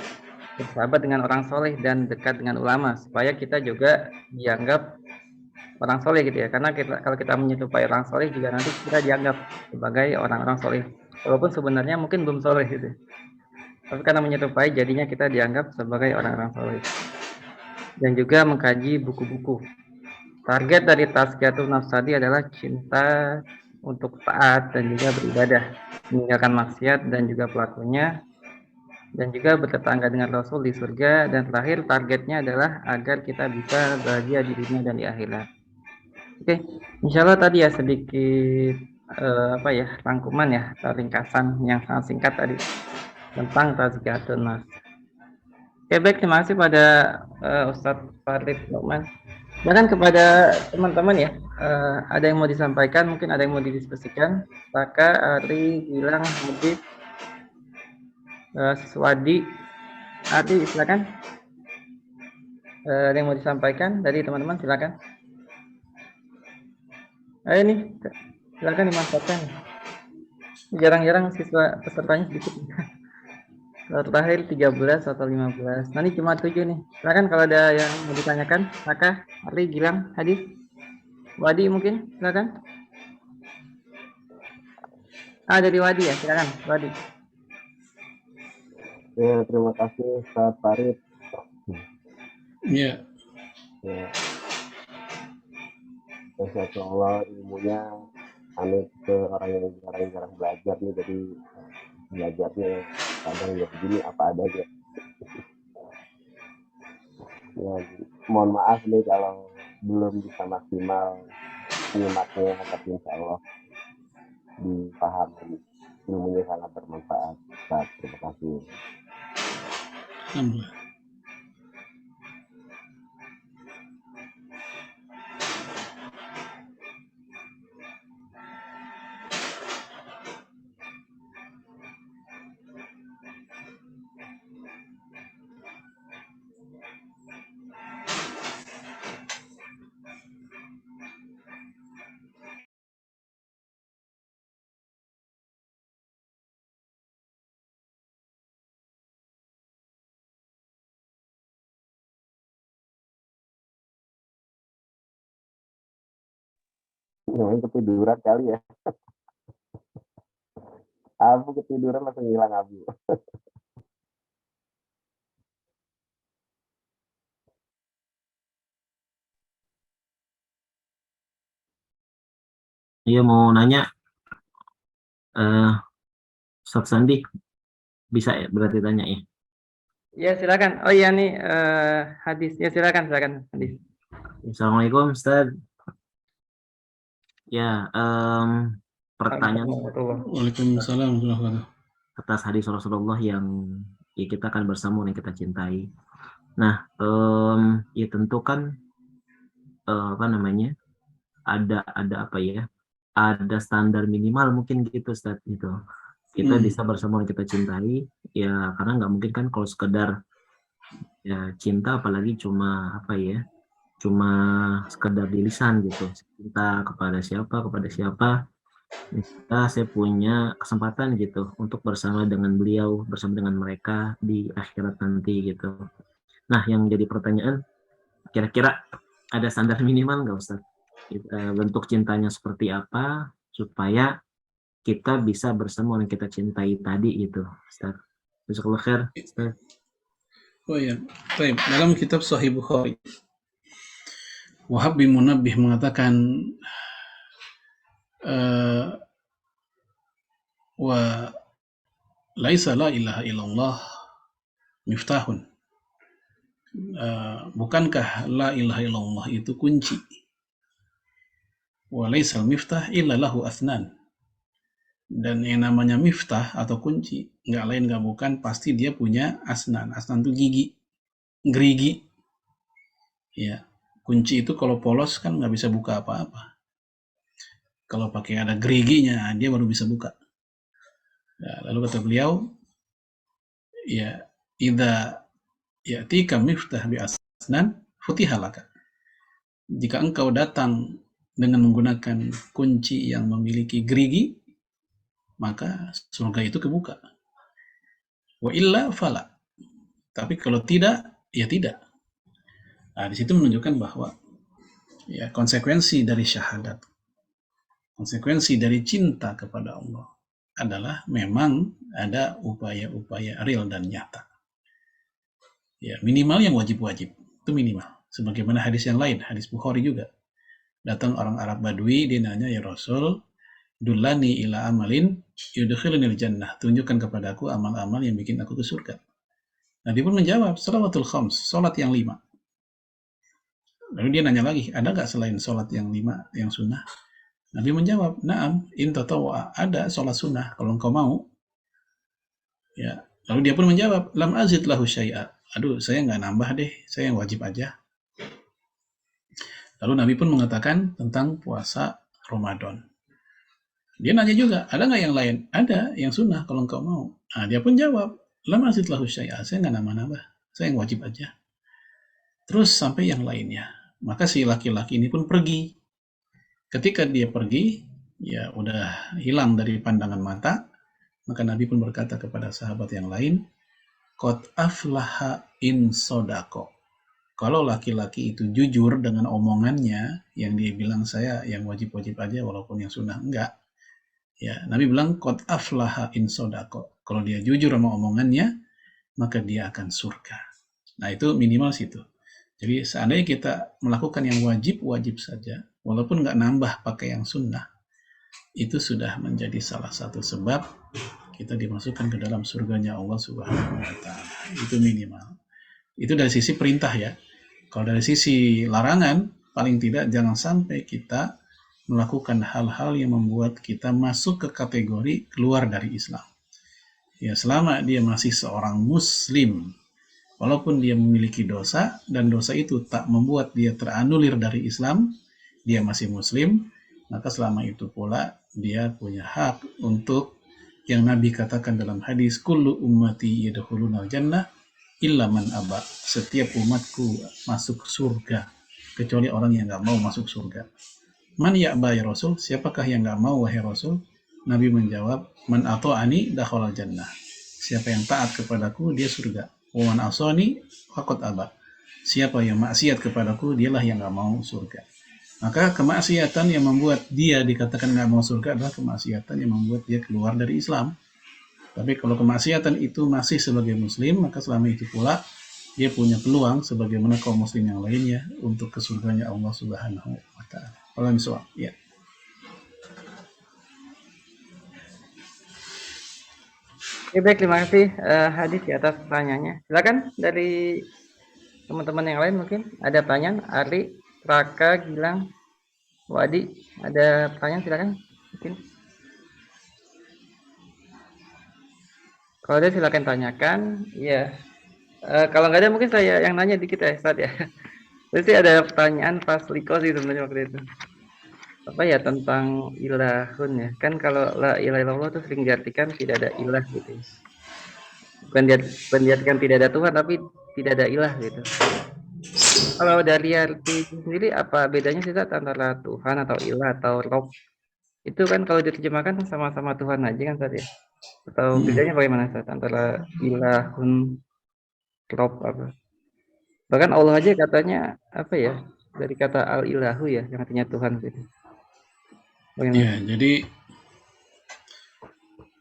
bersahabat dengan orang soleh dan dekat dengan ulama supaya kita juga dianggap orang soleh gitu ya, karena kalau kita menyerupai orang soleh juga nanti kita dianggap sebagai orang-orang soleh walaupun sebenarnya mungkin belum soleh gitu, tapi karena menyerupai jadinya kita dianggap sebagai orang-orang soleh. Dan juga mengkaji buku-buku. Target dari tazkiyatun nafs tadi adalah cinta untuk taat dan juga beribadah, meninggalkan maksiat dan juga pelakunya, dan juga bertetangga dengan Rasul di surga, dan terakhir targetnya adalah agar kita bisa bahagia di dunia dan di akhirat. Oke, insya Allah tadi ya sedikit rangkuman ya, ringkasan yang sangat singkat tadi tentang tazkiyatun nafs. Oke, baik, terima kasih pada Ustadz Farid Nu'man. Bahkan kepada teman-teman ya, ada yang mau disampaikan, mungkin ada yang mau didiskusikan. Saka, Ari, Gilang, Mudif, Swadi, Ari, silakan. Ada yang mau disampaikan dari teman-teman, silakan. Ayo nih, silakan dimanfaatkan. Jarang-jarang siswa pesertanya sedikit. Terakhir 13 atau 15. Nanti cuma 7 nih. Silakan kalau ada yang mau ditanyakan. Saka, Ari, Gilang, Hadis, Wadi mungkin, silakan. Dari Wadi ya, silakan Wadi. Ya, terima kasih Ustaz Farid. Ya. Ya. Masya Allah, ilmunya aneh ke orang yang jarang-jarang belajar nih, jadi belajarnya kadang ya begini apa adanya. Ya, mohon maaf nih kalau belum bisa maksimal nyimaknya, tapi insya Allah dipahami, ilmunya sangat bermanfaat. Ustaz, terima kasih. Alhamdulillah. Yang ketiduran kali ya. Abu ketiduran langsung hilang Abu. Iya mau nanya, Ustaz Sandi bisa ya berarti tanya ya? Ya silakan. Oh iya nih Hadis. Ya silakan Hadis. Assalamualaikum Ustaz. Ya, pertanyaan Waalaikumsalam warahmatullahi wabarakatuh. atas hadis Rasulullah yang ya, kita akan bersama yang kita cintai. Nah, ya tentu kan apa namanya, ada apa ya, ada standar minimal mungkin gitu Ustaz gitu. Kita bisa bersama yang kita cintai ya, karena nggak mungkin kan kalau sekedar ya cinta, apalagi cuma apa ya, cuma sekedar di lisan gitu, cinta kepada siapa, saya punya kesempatan gitu untuk bersama dengan beliau, bersama dengan mereka di akhirat nanti gitu. Nah, yang jadi pertanyaan, kira-kira ada standar minimal nggak Ustaz? Bentuk cintanya seperti apa supaya kita bisa bersama orang kita cintai tadi gitu, Ustaz. Jazakallahu khair, Ustaz. Oh ya, baik. Dalam kitab Sahih Bukhari, Wahab bin Munabbih mengatakan, wa laisa la ilaha illallah miftahun. Bukankah la ilaha illallah itu kunci? Wa laisal miftah illa lahu asnan. Dan yang namanya miftah atau kunci, nggak lain nggak bukan, pasti dia punya asnan. Asnan itu gigi, gerigi. Ya, kunci itu kalau polos kan nggak bisa buka apa-apa. Kalau pakai ada geriginya, dia baru bisa buka. Ya, lalu kata beliau, ya, idza ya'tika miftah bi asnan futihalaka. Jika engkau datang dengan menggunakan kunci yang memiliki gerigi, maka surga itu kebuka. Wa illa fala. Tapi kalau tidak, ya tidak. Nah, di situ menunjukkan bahwa ya konsekuensi dari syahadat, konsekuensi dari cinta kepada Allah adalah memang ada upaya-upaya real dan nyata. Ya, minimal yang wajib-wajib, itu minimal. Sebagaimana hadis yang lain, hadis Bukhari juga. Datang orang Arab Badui, dia nanya, ya Rasul, dullani ila amalin yudkhilunil jannah. Tunjukkan kepadaku amal-amal yang bikin aku ke surga. Nah, dia pun menjawab, salawatul khams, salat yang 5. Lalu dia nanya lagi, ada nggak selain salat yang 5, yang sunnah? Nabi menjawab, na'am, in tatawwa, ada salat sunnah, kalau engkau mau. Ya. Lalu dia pun menjawab, lam azid lahu syai'a. Aduh, saya nggak nambah deh, saya yang wajib aja. Lalu Nabi pun mengatakan tentang puasa Ramadan. Dia nanya juga, ada nggak yang lain? Ada, yang sunnah kalau engkau mau. Nah, dia pun jawab, lam azid lahu syai'a, saya nggak nambah-nambah, saya yang wajib aja. Terus sampai yang lainnya. Maka si laki-laki ini pun pergi. Ketika dia pergi, ya udah hilang dari pandangan mata, maka Nabi pun berkata kepada sahabat yang lain, qad aflaha in sodako. Kalau laki-laki itu jujur dengan omongannya, yang dia bilang saya yang wajib-wajib aja walaupun yang sunnah enggak, ya Nabi bilang qad aflaha in sodako. Kalau dia jujur sama omongannya, maka dia akan surga. Nah, itu minimal situ. Jadi seandainya kita melakukan yang wajib-wajib saja, walaupun nggak nambah pakai yang sunnah, itu sudah menjadi salah satu sebab kita dimasukkan ke dalam surganya Allah Subhanahu wa Ta'ala. Itu minimal. Itu dari sisi perintah ya. Kalau dari sisi larangan, paling tidak jangan sampai kita melakukan hal-hal yang membuat kita masuk ke kategori keluar dari Islam. Ya, selama dia masih seorang muslim, walaupun dia memiliki dosa, dan dosa itu tak membuat dia teranulir dari Islam, dia masih muslim, maka selama itu pula dia punya hak untuk yang Nabi katakan dalam hadis, kullu ummati yadkhulunal jannah illa man aba. Setiap umatku masuk surga, kecuali orang yang nggak mau masuk surga. Man ya'ba ya Rasul? Siapakah yang nggak mau wahai Rasul? Nabi menjawab, man ata'ani dakhalal jannah. Siapa yang taat kepadaku, dia surga. Wa man asani faqad aba. Siapa yang maksiat kepadaku, dialah yang nggak mau surga. Maka kemaksiatan yang membuat dia dikatakan nggak mau surga adalah kemaksiatan yang membuat dia keluar dari Islam. Tapi kalau kemaksiatan itu masih sebagai muslim, maka selama itu pula dia punya peluang sebagaimana kaum muslim yang lainnya untuk ke surganya Allah Subhanahu wa Ta'ala. Kalau misalnya, ya. Oke, baik, terima kasih Hadis di atas pertanyaannya. Silakan dari teman-teman yang lain mungkin ada pertanyaan. Ari, Raka, Gilang, Wadi, ada pertanyaan silakan. Mungkin. Kalau ada silakan tanyakan. Iya. Kalau nggak ada mungkin saya yang nanya dikit ya, Ustaz ya. Berarti ada pertanyaan pas Liko sih sebenarnya waktu itu. Apa ya tentang ilahun ya? Kan kalau la ilaha illallah itu sering diartikan tidak ada ilah gitu ya. Bukan diartikan tidak ada Tuhan, tapi tidak ada ilah gitu. Kalau dari arti sendiri apa bedanya sih Ustaz antara Tuhan atau ilah atau Rob? Itu kan kalau diterjemahkan sama-sama Tuhan aja kan Ustaz ya? Atau bedanya bagaimana Ustaz antara ilahun, Rob apa? Bahkan Allah aja katanya apa ya? Dari kata al-ilahu ya, yang artinya Tuhan gitu. Bagaimana? Ya, jadi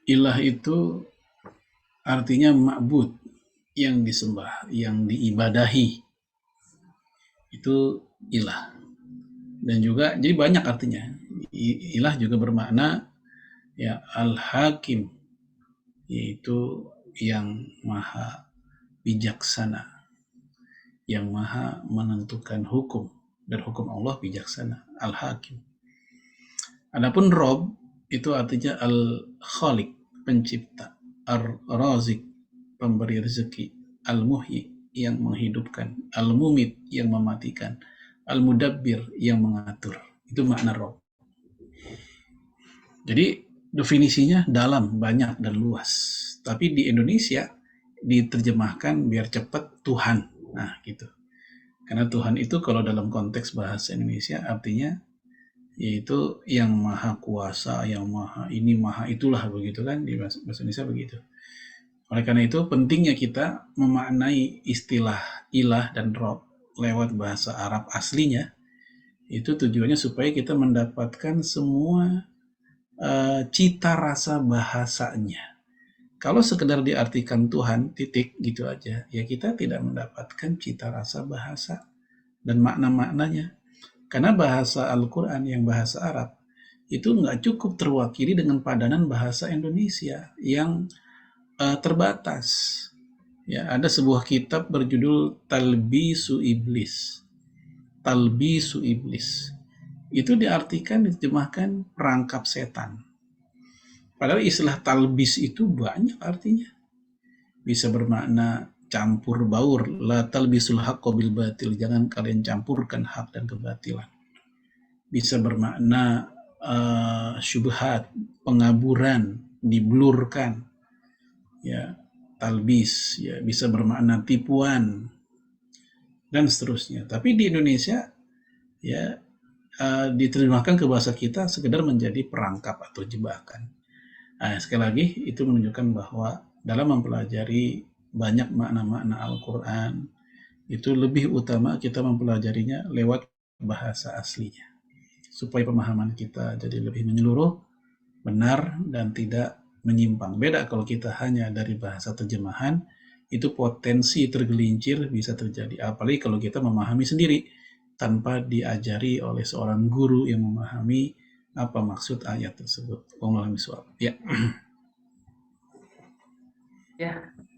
ilah itu artinya ma'bud, yang disembah, yang diibadahi. Itu ilah. Dan juga jadi banyak artinya. Ilah juga bermakna ya al-hakim, yaitu yang maha bijaksana, yang maha menentukan hukum, dan hukum Allah bijaksana, al-hakim. Adapun Rob itu artinya al-khaliq, pencipta, ar-razik, pemberi rezeki, al-muhyi, yang menghidupkan, al-mumit, yang mematikan, al-mudabbir, yang mengatur. Itu makna Rob. Jadi definisinya dalam, banyak, dan luas. Tapi di Indonesia diterjemahkan biar cepat Tuhan. Nah, gitu. Karena Tuhan itu kalau dalam konteks bahasa Indonesia artinya yaitu yang maha kuasa, yang maha ini, maha itulah, begitu kan, di bahasa Indonesia begitu. Oleh karena itu pentingnya kita memaknai istilah ilah dan Rob lewat bahasa Arab aslinya, itu tujuannya supaya kita mendapatkan semua cita rasa bahasanya. Kalau sekedar diartikan Tuhan, titik, gitu aja, ya kita tidak mendapatkan cita rasa bahasa dan makna-maknanya. Karena bahasa Al-Quran yang bahasa Arab itu nggak cukup terwakili dengan padanan bahasa Indonesia yang terbatas. Ya, ada sebuah kitab berjudul Talbisu Iblis. Talbisu Iblis. Itu diartikan, diterjemahkan perangkap setan. Padahal istilah talbis itu banyak artinya. Bisa bermakna campur baur, la talbisul haqqa bil batil, jangan kalian campurkan hak dan kebatilan. Bisa bermakna syubhat, pengaburan, diblurkan, ya, talbis, ya, bisa bermakna tipuan dan seterusnya. Tapi di Indonesia ya diterjemahkan ke bahasa kita sekedar menjadi perangkap atau jebakan. Nah, sekali lagi itu menunjukkan bahwa dalam mempelajari banyak makna-makna Al-Quran itu lebih utama kita mempelajarinya lewat bahasa aslinya, supaya pemahaman kita jadi lebih menyeluruh, benar, dan tidak menyimpang. Beda kalau kita hanya dari bahasa terjemahan, itu potensi tergelincir bisa terjadi. Apalagi kalau kita memahami sendiri tanpa diajari oleh seorang guru yang memahami apa maksud ayat tersebut. Ya.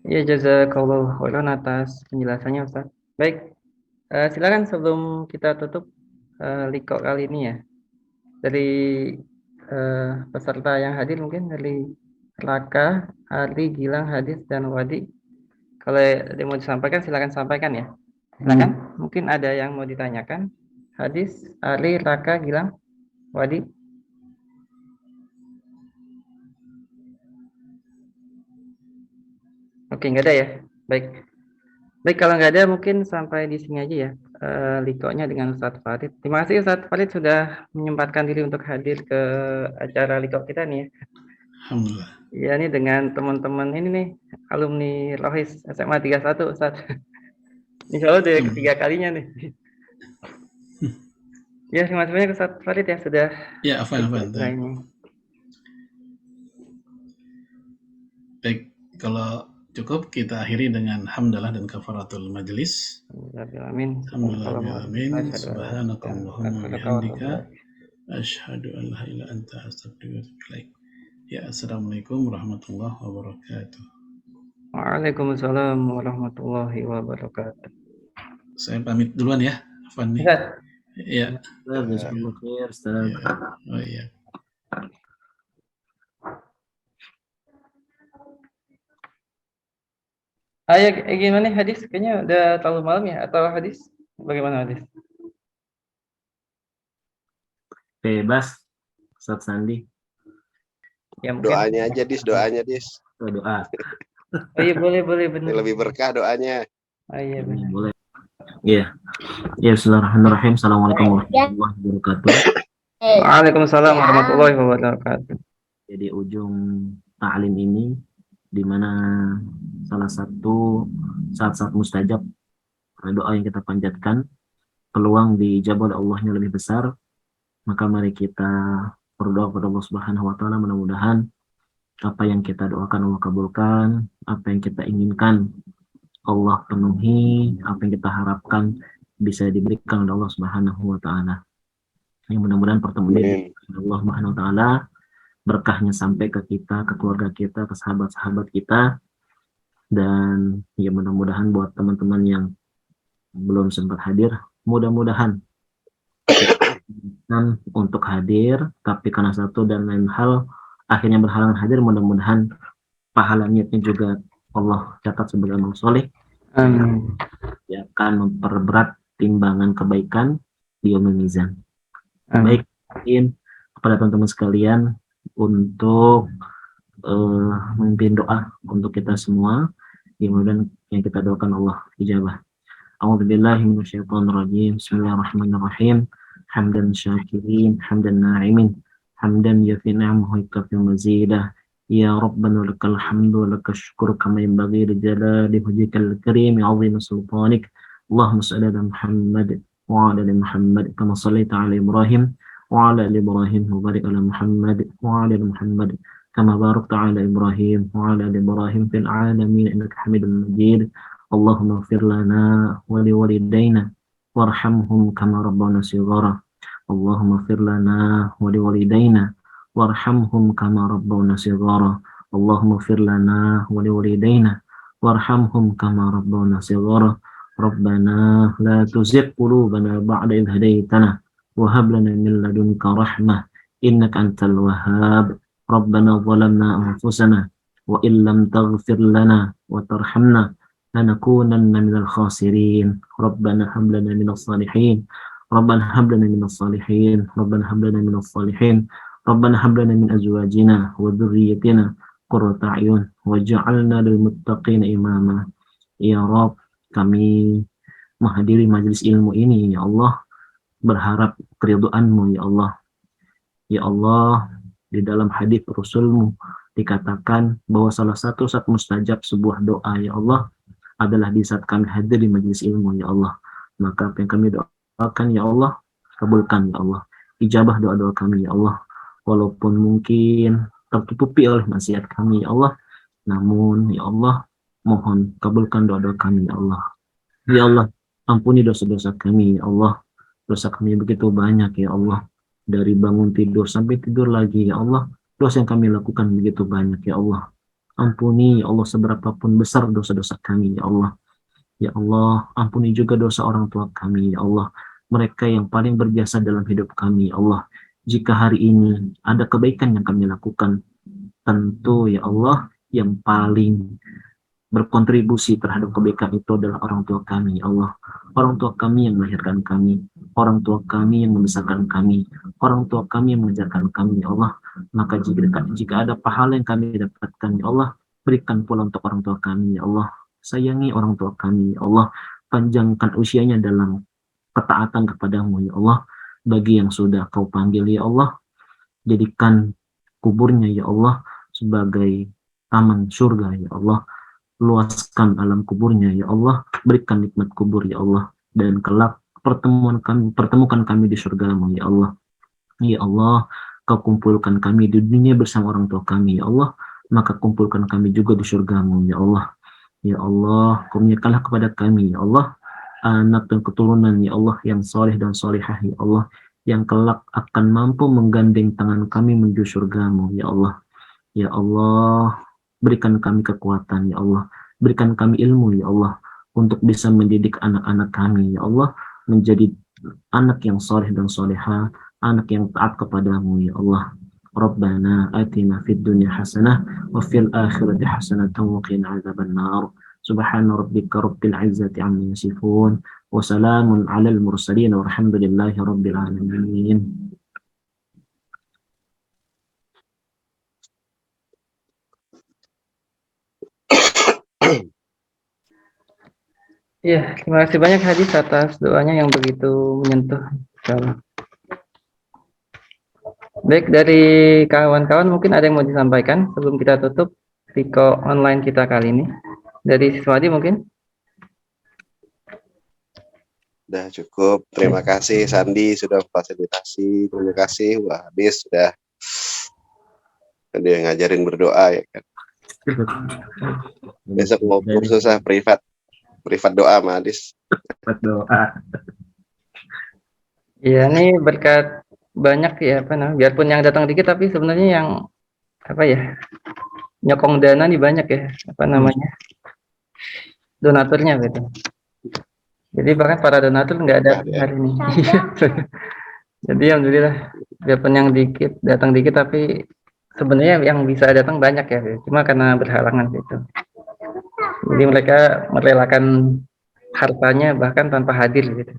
Ya, jazakallahu khairan atas penjelasannya Ustaz. Baik, silakan sebelum kita tutup Liko kali ini ya. Dari peserta yang hadir mungkin dari Raka, Ari, Gilang, Hadis, dan Wadi. Kalau ada yang mau disampaikan silakan sampaikan ya. Silakan, mungkin ada yang mau ditanyakan. Hadis, Ari, Raka, Gilang, Wadi. Oke, nggak ada ya. Baik. Baik, kalau nggak ada mungkin sampai di sini aja ya Likonya dengan Ustadz Farid. Terima kasih Ustadz Farid sudah menyempatkan diri untuk hadir ke acara Liko kita nih ya. Alhamdulillah. Ya, ini dengan teman-teman ini nih, alumni Rohis SMA 31 Ustadz. Insya Allah udah ketiga kalinya nih. Ya, terima kasih banyak Ustadz Farid ya sudah. Ya, afan. Baik, kalau cukup kita akhiri dengan hamdalah dan kafaratul majelis. Amin. Alhamdulillahirrahmanirrahim. Subhanakallahumma bihamdika asyhadu an la ilaha illa anta astaghfiruka wa atubu ilaik. Ya, assalamualaikum warahmatullahi wabarakatuh. Waalaikumsalam warahmatullahi wabarakatuh. Saya pamit duluan ya, Afan nih. Ya. Oh iya. Gimana nih hadis? Kayaknya udah terlalu malam ya, atau hadis? Bagaimana hadis? Bebas, Ustaz Sandi. Ya mungkin Doanya aja, doanya, Doa. oh iya boleh Ini bener. lebih berkah doanya. Oh iya benar. Boleh. Iya. Ya, bismillahirrahmanirrahim. Assalamualaikum warahmatullahi wabarakatuh. Waalaikumsalam warahmatullahi wabarakatuh. Jadi ujung ta'lim ini di mana salah satu saat-saat mustajab doa yang kita panjatkan, peluang diijabah oleh Allahnya lebih besar, maka mari kita berdoa kepada Allah Subhanahu wa taala, mudah-mudahan apa yang kita doakan Allah kabulkan, apa yang kita inginkan Allah penuhi, apa yang kita harapkan bisa diberikan oleh Allah Subhanahu wa taala. Yang mudah-mudahan pertemuan ini Allah Subhanahu wa taala berkahnya sampai ke kita, ke keluarga kita, ke sahabat-sahabat kita, dan ya mudah-mudahan buat teman-teman yang belum sempat hadir, mudah-mudahan untuk hadir, tapi karena satu dan lain hal akhirnya berhalangan hadir, mudah-mudahan pahalanya juga Allah catat sebagai amal soleh, yang akan memperberat timbangan kebaikan di yaumul mizan. Baik, mungkin kepada teman-teman sekalian untuk memimpin doa untuk kita semua, kemudian yang kita doakan Allah ijabah. A'udzubillahi minasyaitonirrajim. Bismillahirrahmanirrahim. Hamdan syakirin, hamdan na'imin, hamdan yafi ni'amahu yukafi mazidah. Ya Rabbana lakal hamdu lakal syukur kama yanbaghi li jalali wajhikal karim 'azimi sultanik. Allahumma shalli ala Muhammad wa ala ali Muhammad kama shallaita ala Ibrahim wa ala ali Ibrahim wa barik ala Muhammad wa ala ali Muhammad kama barakta ala Ibrahim wa ala ali Ibrahim fil alamin innaka Hamidum Majid. Allahumma ighfir lana wa liwalidayna warhamhum kama rabbana shighara. Allahumma ighfir lana wa liwalidayna warhamhum kama rabbana shighara. Allahumma ighfir lana wa liwalidayna warhamhum kama rabbana shighara. Rabbana la tuzigh qulubana ba'da idh hadaytana wa hab lana min ladunka rahmah innaka antal wahhab. Rabbana zalamna anfusana wa illam taghfir lana wa tarhamna lanakunanna minal khasirin. Rabbana hab lana minas salihin. Rabbana hab lana minas salihin. Rabbana hab lana minas salihin. Rabbana hab lana min azwajina wa dhurriyyatina qurrata a'yun waj'alna lil muttaqina imama. Ya Rabb, kami menghadiri majelis ilmu ini ya Allah, berharap keridhaan-Mu ya Allah. Ya Allah, di dalam hadis Rasul-Mu dikatakan bahwa salah satu saat mustajab sebuah doa ya Allah adalah di saat kami hadir di majelis ilmu ya Allah. Maka apa yang kami doakan ya Allah, kabulkan ya Allah. Ijabah doa-doa kami ya Allah. Walaupun mungkin tertutupi oleh maksiat kami ya Allah, namun ya Allah, mohon kabulkan doa-doa kami ya Allah. Ya Allah, ampuni dosa-dosa kami ya Allah. Dosa kami begitu banyak ya Allah. Dari bangun tidur sampai tidur lagi ya Allah, dosa yang kami lakukan begitu banyak ya Allah. Ampuni ya Allah seberapapun besar dosa-dosa kami ya Allah. Ya Allah, ampuni juga dosa orang tua kami ya Allah. Mereka yang paling berjasa dalam hidup kami ya Allah. Jika hari ini ada kebaikan yang kami lakukan, tentu ya Allah yang paling berkontribusi terhadap kebaikan itu adalah orang tua kami ya Allah. Orang tua kami yang melahirkan kami, orang tua kami yang membesarkan kami, orang tua kami yang mengajarkan kami ya Allah. Maka jika ada pahala yang kami dapatkan ya Allah, berikan pula untuk orang tua kami ya Allah. Sayangi orang tua kami ya Allah, panjangkan usianya dalam ketaatan kepadamu ya Allah. Bagi yang sudah Kau panggil ya Allah, jadikan kuburnya ya Allah sebagai taman surga ya Allah. Luaskan alam kuburnya ya Allah, berikan nikmat kubur ya Allah, dan kelak pertemukan kami di surga-Mu ya Allah. Ya Allah, Kau kumpulkan kami di dunia bersama orang tua kami ya Allah, maka kumpulkan kami juga di surga-Mu ya Allah. Ya Allah, kurniakanlah kepada kami ya Allah anak dan keturunan ya Allah yang soleh dan solehah ya Allah, yang kelak akan mampu menggandeng tangan kami menuju surga-Mu ya Allah. Ya Allah, berikan kami kekuatan ya Allah, berikan kami ilmu ya Allah, untuk bisa mendidik anak-anak kami ya Allah, menjadi anak yang soleh dan solehah, anak yang taat kepadamu ya Allah. Rabbana atina fid dunya hasanah wa fil akhirati hasanah wa qina adzabannar. Subhana rabbika rabbil izzati amma yasifun. Wa salamun alal mursalin walhamdulillahi rabbil alamin. Iya, terima kasih banyak Hadis atas doanya yang begitu menyentuh. Insyaallah. Baik, dari kawan-kawan mungkin ada yang mau disampaikan sebelum kita tutup Riko online kita kali ini. Dari Siswadi mungkin? Udah cukup. Terima kasih Sandi sudah fasilitasi. Terima kasih Wah Hadis sudah dia ngajarin berdoa ya kan. Besok mau kursus privat doa sama Hadis. Doa. Iya, ini berkat banyak ya apa namanya, biarpun yang datang dikit tapi sebenarnya yang apa ya, nyokong dana nih banyak ya, apa namanya, donaturnya gitu. Jadi bahkan para donatur nggak ada hari ini. Jadi alhamdulillah, biarpun yang dikit datang dikit tapi sebenarnya yang bisa datang banyak ya, cuma karena berhalangan gitu. Jadi mereka merelakan hartanya bahkan tanpa hadir gitu.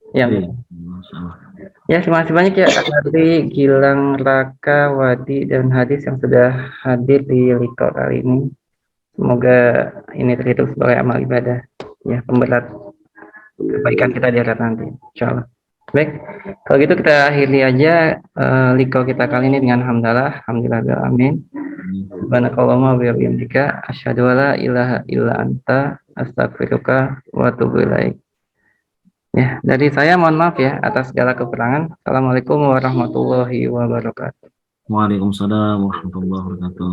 Ya, terima kasih banyak ya Adri, Gilang, Raka, Wadi, dan Hadis yang sudah hadir di Liko kali ini. Semoga ini terhitung sebagai amal ibadah, ya pemberat kebaikan kita di akhirat nanti, insyaallah. Baik, kalau gitu kita akhiri aja Liko kita kali ini dengan hamdalah, alhamdulillah, amin. Subhanakallahumma wa bihamdika asyhadu an la ilaha illa anta astaghfiruka wa atubu ilaik. Ya, dari saya mohon maaf ya atas segala kekurangan. Assalamualaikum warahmatullahi wabarakatuh. Waalaikumsalam warahmatullahi wabarakatuh.